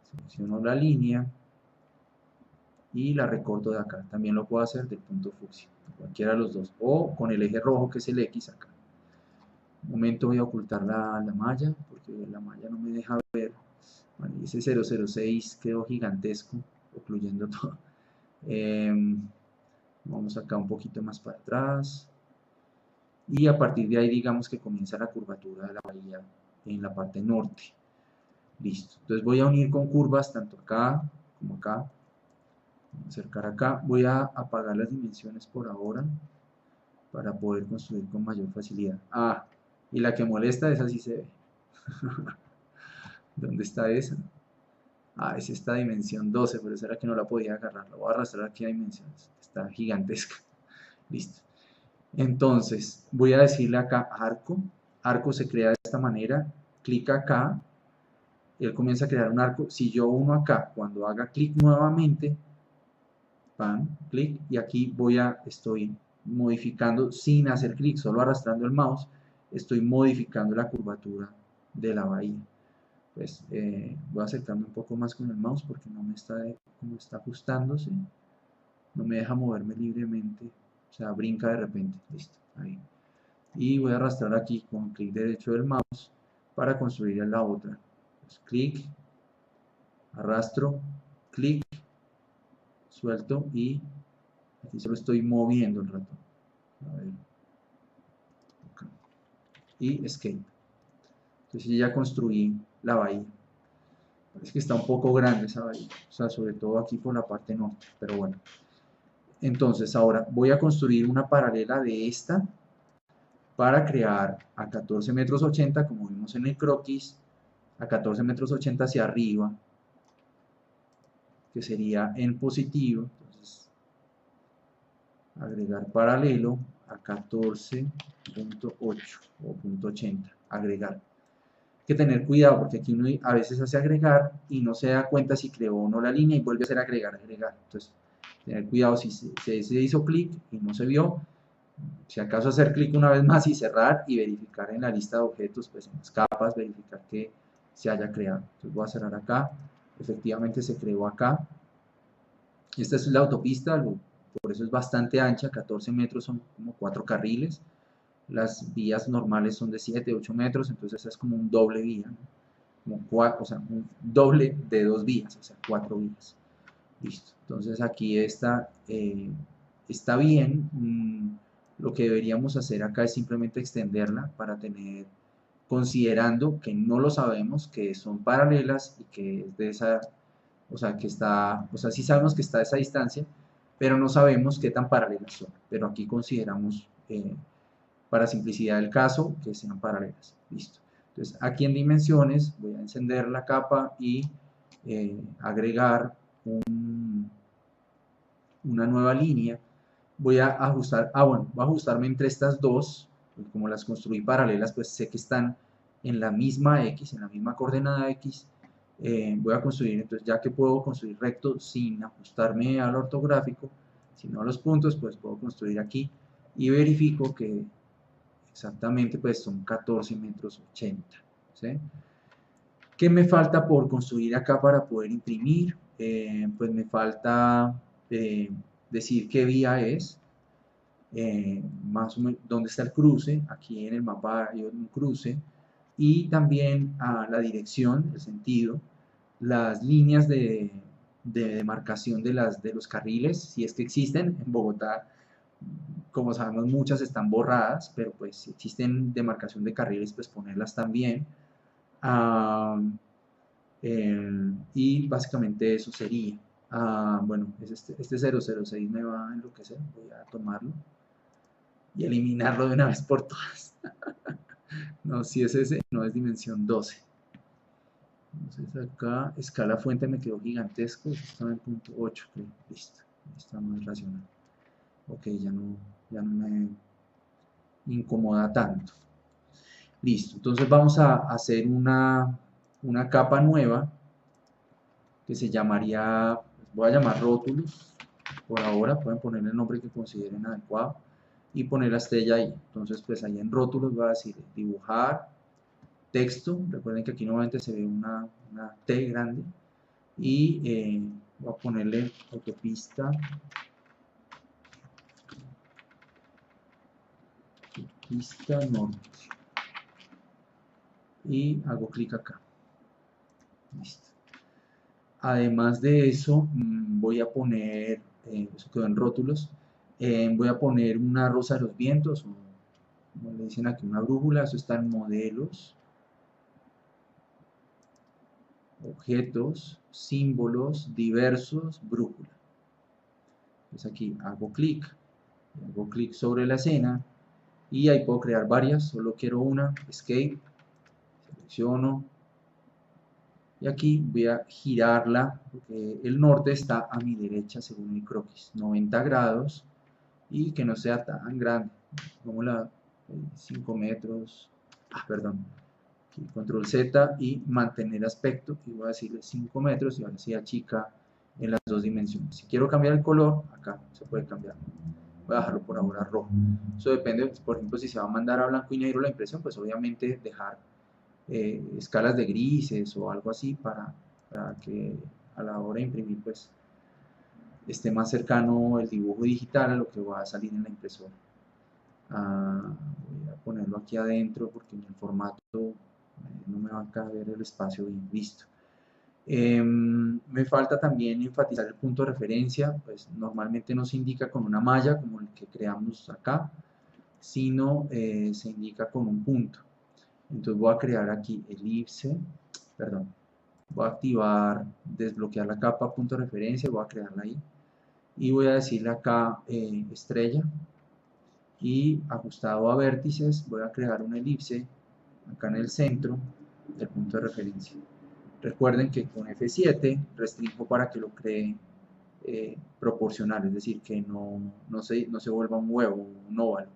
selecciono la línea, y la recorto de acá. También lo puedo hacer del punto fucsia, cualquiera de los dos, o con el eje rojo que es el X acá. Un momento voy a ocultar la malla, porque la malla no me deja ver. Bueno, ese 006 quedó gigantesco, ocluyendo todo. Vamos acá un poquito más para atrás. Y a partir de ahí digamos que comienza la curvatura de la bahía en la parte norte. Listo. Entonces voy a unir con curvas tanto acá como acá. Acercar acá, voy a apagar las dimensiones por ahora para poder construir con mayor facilidad. Y la que molesta, esa sí se ve. ¿Dónde está esa? Es esta dimensión 12, pero esa era que no la podía agarrar. La voy a arrastrar aquí a dimensiones, está gigantesca. Listo. Entonces, voy a decirle acá arco. Arco se crea de esta manera. Clic acá, él comienza a crear un arco. Si yo uno acá, cuando haga clic nuevamente, clic, y aquí estoy modificando sin hacer clic, solo arrastrando el mouse, estoy modificando la curvatura de la bahía. Pues voy acercando un poco más con el mouse porque no me está, como está ajustándose, no me deja moverme libremente, o sea, brinca de repente. Listo, ahí. Y voy a arrastrar aquí con clic derecho del mouse para construir la otra. Pues, clic, arrastro, clic, suelto y aquí solo estoy moviendo el ratón. A ver. Acá. Y escape. Entonces ya construí la bahía. Parece que está un poco grande esa bahía, o sea, sobre todo aquí por la parte norte, pero bueno. Entonces ahora voy a construir una paralela de esta para crear a 14 metros 80, como vimos en el croquis, a 14 metros 80 hacia arriba, que sería en positivo. Entonces, agregar paralelo a 14.8 o punto 80, agregar. Hay que tener cuidado porque aquí uno a veces hace agregar y no se da cuenta si creó o no la línea y vuelve a hacer agregar. Entonces, tener cuidado si se hizo clic y no se vio, si acaso hacer clic una vez más y cerrar y verificar en la lista de objetos, pues en las capas, verificar que se haya creado. Entonces voy a cerrar acá, efectivamente se creó acá. Esta es la autopista, por eso es bastante ancha, 14 metros son como 4 carriles. Las vías normales son de 7, 8 metros, entonces esa es como un doble vía, ¿no? Como o sea, un doble de 2 vías, o sea, 4 vías. Listo. Entonces aquí está bien. Lo que deberíamos hacer acá es simplemente extenderla para tener, considerando que no lo sabemos, que son paralelas y que es de esa, o sea, que está, o sea, sí sabemos que está a esa distancia, pero no sabemos qué tan paralelas son. Pero aquí consideramos, para simplicidad del caso, que sean paralelas. Listo. Entonces, aquí en dimensiones voy a encender la capa y agregar una nueva línea. Voy a ajustar, bueno, voy a ajustarme entre estas dos, como las construí paralelas, pues sé que están en la misma X, en la misma coordenada X. Voy a construir, entonces ya que puedo construir recto sin ajustarme al ortográfico, sino a los puntos, pues puedo construir aquí y verifico que exactamente pues son 14 metros 80, ¿sí? ¿Qué me falta por construir acá para poder imprimir? Pues me falta decir qué vía es, más o menos dónde está el cruce. Aquí en el mapa hay un cruce, y también la dirección, el sentido, las líneas de demarcación de los carriles, si es que existen. En Bogotá, como sabemos, muchas están borradas, pero pues si existen demarcación de carriles, pues ponerlas también. Ah, y básicamente eso sería. Bueno, este 006 me va a enloquecer, voy a tomarlo y eliminarlo de una vez por todas. No, si es ese, no es dimensión 12. Entonces acá, escala fuente me quedó gigantesco, eso estaba en punto 8, creo. Listo, está más racional. Ok, ya no me incomoda tanto. Listo, entonces vamos a hacer una capa nueva que se llamaría, voy a llamar rótulos. Por ahora pueden ponerle el nombre que consideren adecuado y poner la estrella ahí. Entonces pues ahí en rótulos voy a decir dibujar texto. Recuerden que aquí nuevamente se ve una T grande, y voy a ponerle autopista norte y hago clic acá. Listo. Además de eso, voy a poner, eso quedó en rótulos, voy a poner una rosa de los vientos, o como le dicen aquí, una brújula. Eso está en modelos, objetos, símbolos, diversos, brújula. Entonces aquí hago clic sobre la escena y ahí puedo crear varias. Solo quiero una, escape, selecciono y aquí voy a girarla, porque el norte está a mi derecha según mi croquis, 90 grados, y que no sea tan grande, como 5 metros, perdón, aquí, control Z y mantener aspecto, y voy a decirle 5 metros, y ahora sí achica en las dos dimensiones. Si quiero cambiar el color, acá se puede cambiar. Voy a dejarlo por ahora rojo. Eso depende, por ejemplo, si se va a mandar a blanco y negro la impresión, pues obviamente dejar escalas de grises o algo así para que a la hora de imprimir pues esté más cercano el dibujo digital a lo que va a salir en la impresora. Voy a ponerlo aquí adentro porque en el formato no me va a caber el espacio bien. Listo. Me falta también enfatizar el punto de referencia. Pues normalmente no se indica con una malla como el que creamos acá, sino se indica con un punto. Entonces voy a crear aquí elipse, perdón, voy a activar, desbloquear la capa punto de referencia, voy a crearla ahí, y voy a decirle acá estrella, y ajustado a vértices voy a crear una elipse acá en el centro del punto de referencia. Recuerden que con F7 restringo para que lo cree proporcional, es decir, que no se vuelva un huevo, un óvalo.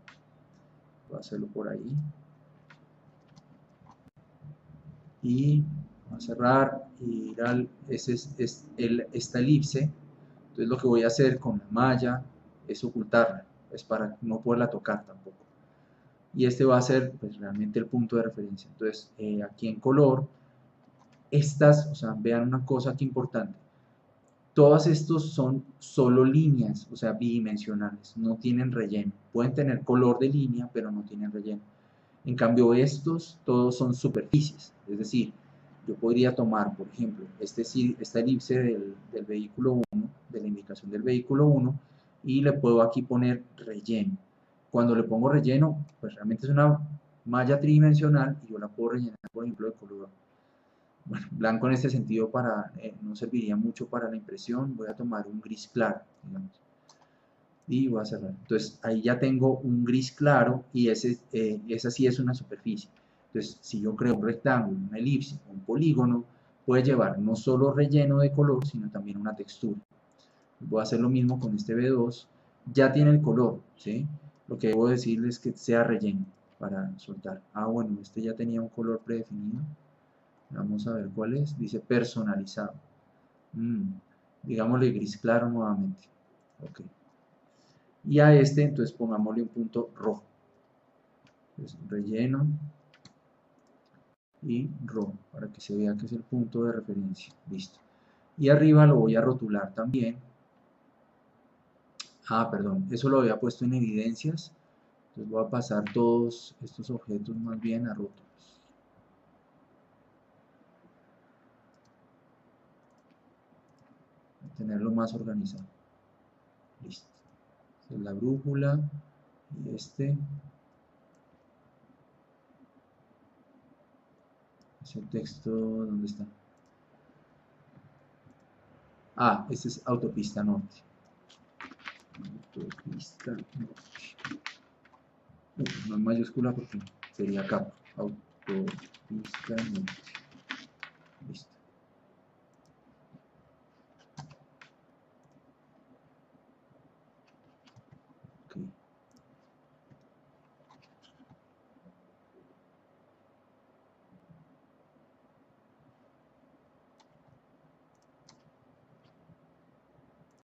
Voy a hacerlo por ahí. Y a cerrar y ir esta elipse. Entonces lo que voy a hacer con la malla es ocultarla, es para no poderla tocar tampoco. Y este va a ser pues realmente el punto de referencia. Entonces aquí en color Estas, o sea, vean una cosa aquí importante. Todos estos son solo líneas, o sea, bidimensionales, no tienen relleno. Pueden tener color de línea, pero no tienen relleno. En cambio, estos todos son superficies, es decir, yo podría tomar, por ejemplo, esta elipse del vehículo 1, de la indicación del vehículo 1, y le puedo aquí poner relleno. Cuando le pongo relleno, pues realmente es una malla tridimensional y yo la puedo rellenar, por ejemplo, de color, bueno, blanco en este sentido no serviría mucho para la impresión. Voy a tomar un gris claro, digamos, y voy a cerrar. Entonces ahí ya tengo un gris claro y esa sí es una superficie. Entonces, si yo creo un rectángulo, una elipse, un polígono, puede llevar no solo relleno de color, sino también una textura. Voy a hacer lo mismo con este B2. Ya tiene el color, ¿sí? Lo que debo decirles es que sea relleno para soltar. Ah, bueno, este ya tenía un color predefinido. Vamos a ver cuál es. Dice personalizado. Digámosle gris claro nuevamente. Ok. Y a este, entonces pongámosle un punto rojo. Entonces, relleno y rojo, para que se vea que es el punto de referencia. Listo. Y arriba lo voy a rotular también. Ah, perdón, eso lo había puesto en evidencias. Entonces voy a pasar todos estos objetos más bien a rótulos. A tenerlo más organizado. Listo. Esta es la brújula y este es el texto. ¿Dónde está? Ah, este es autopista norte. Autopista norte. No en mayúscula porque sería capa. Autopista norte.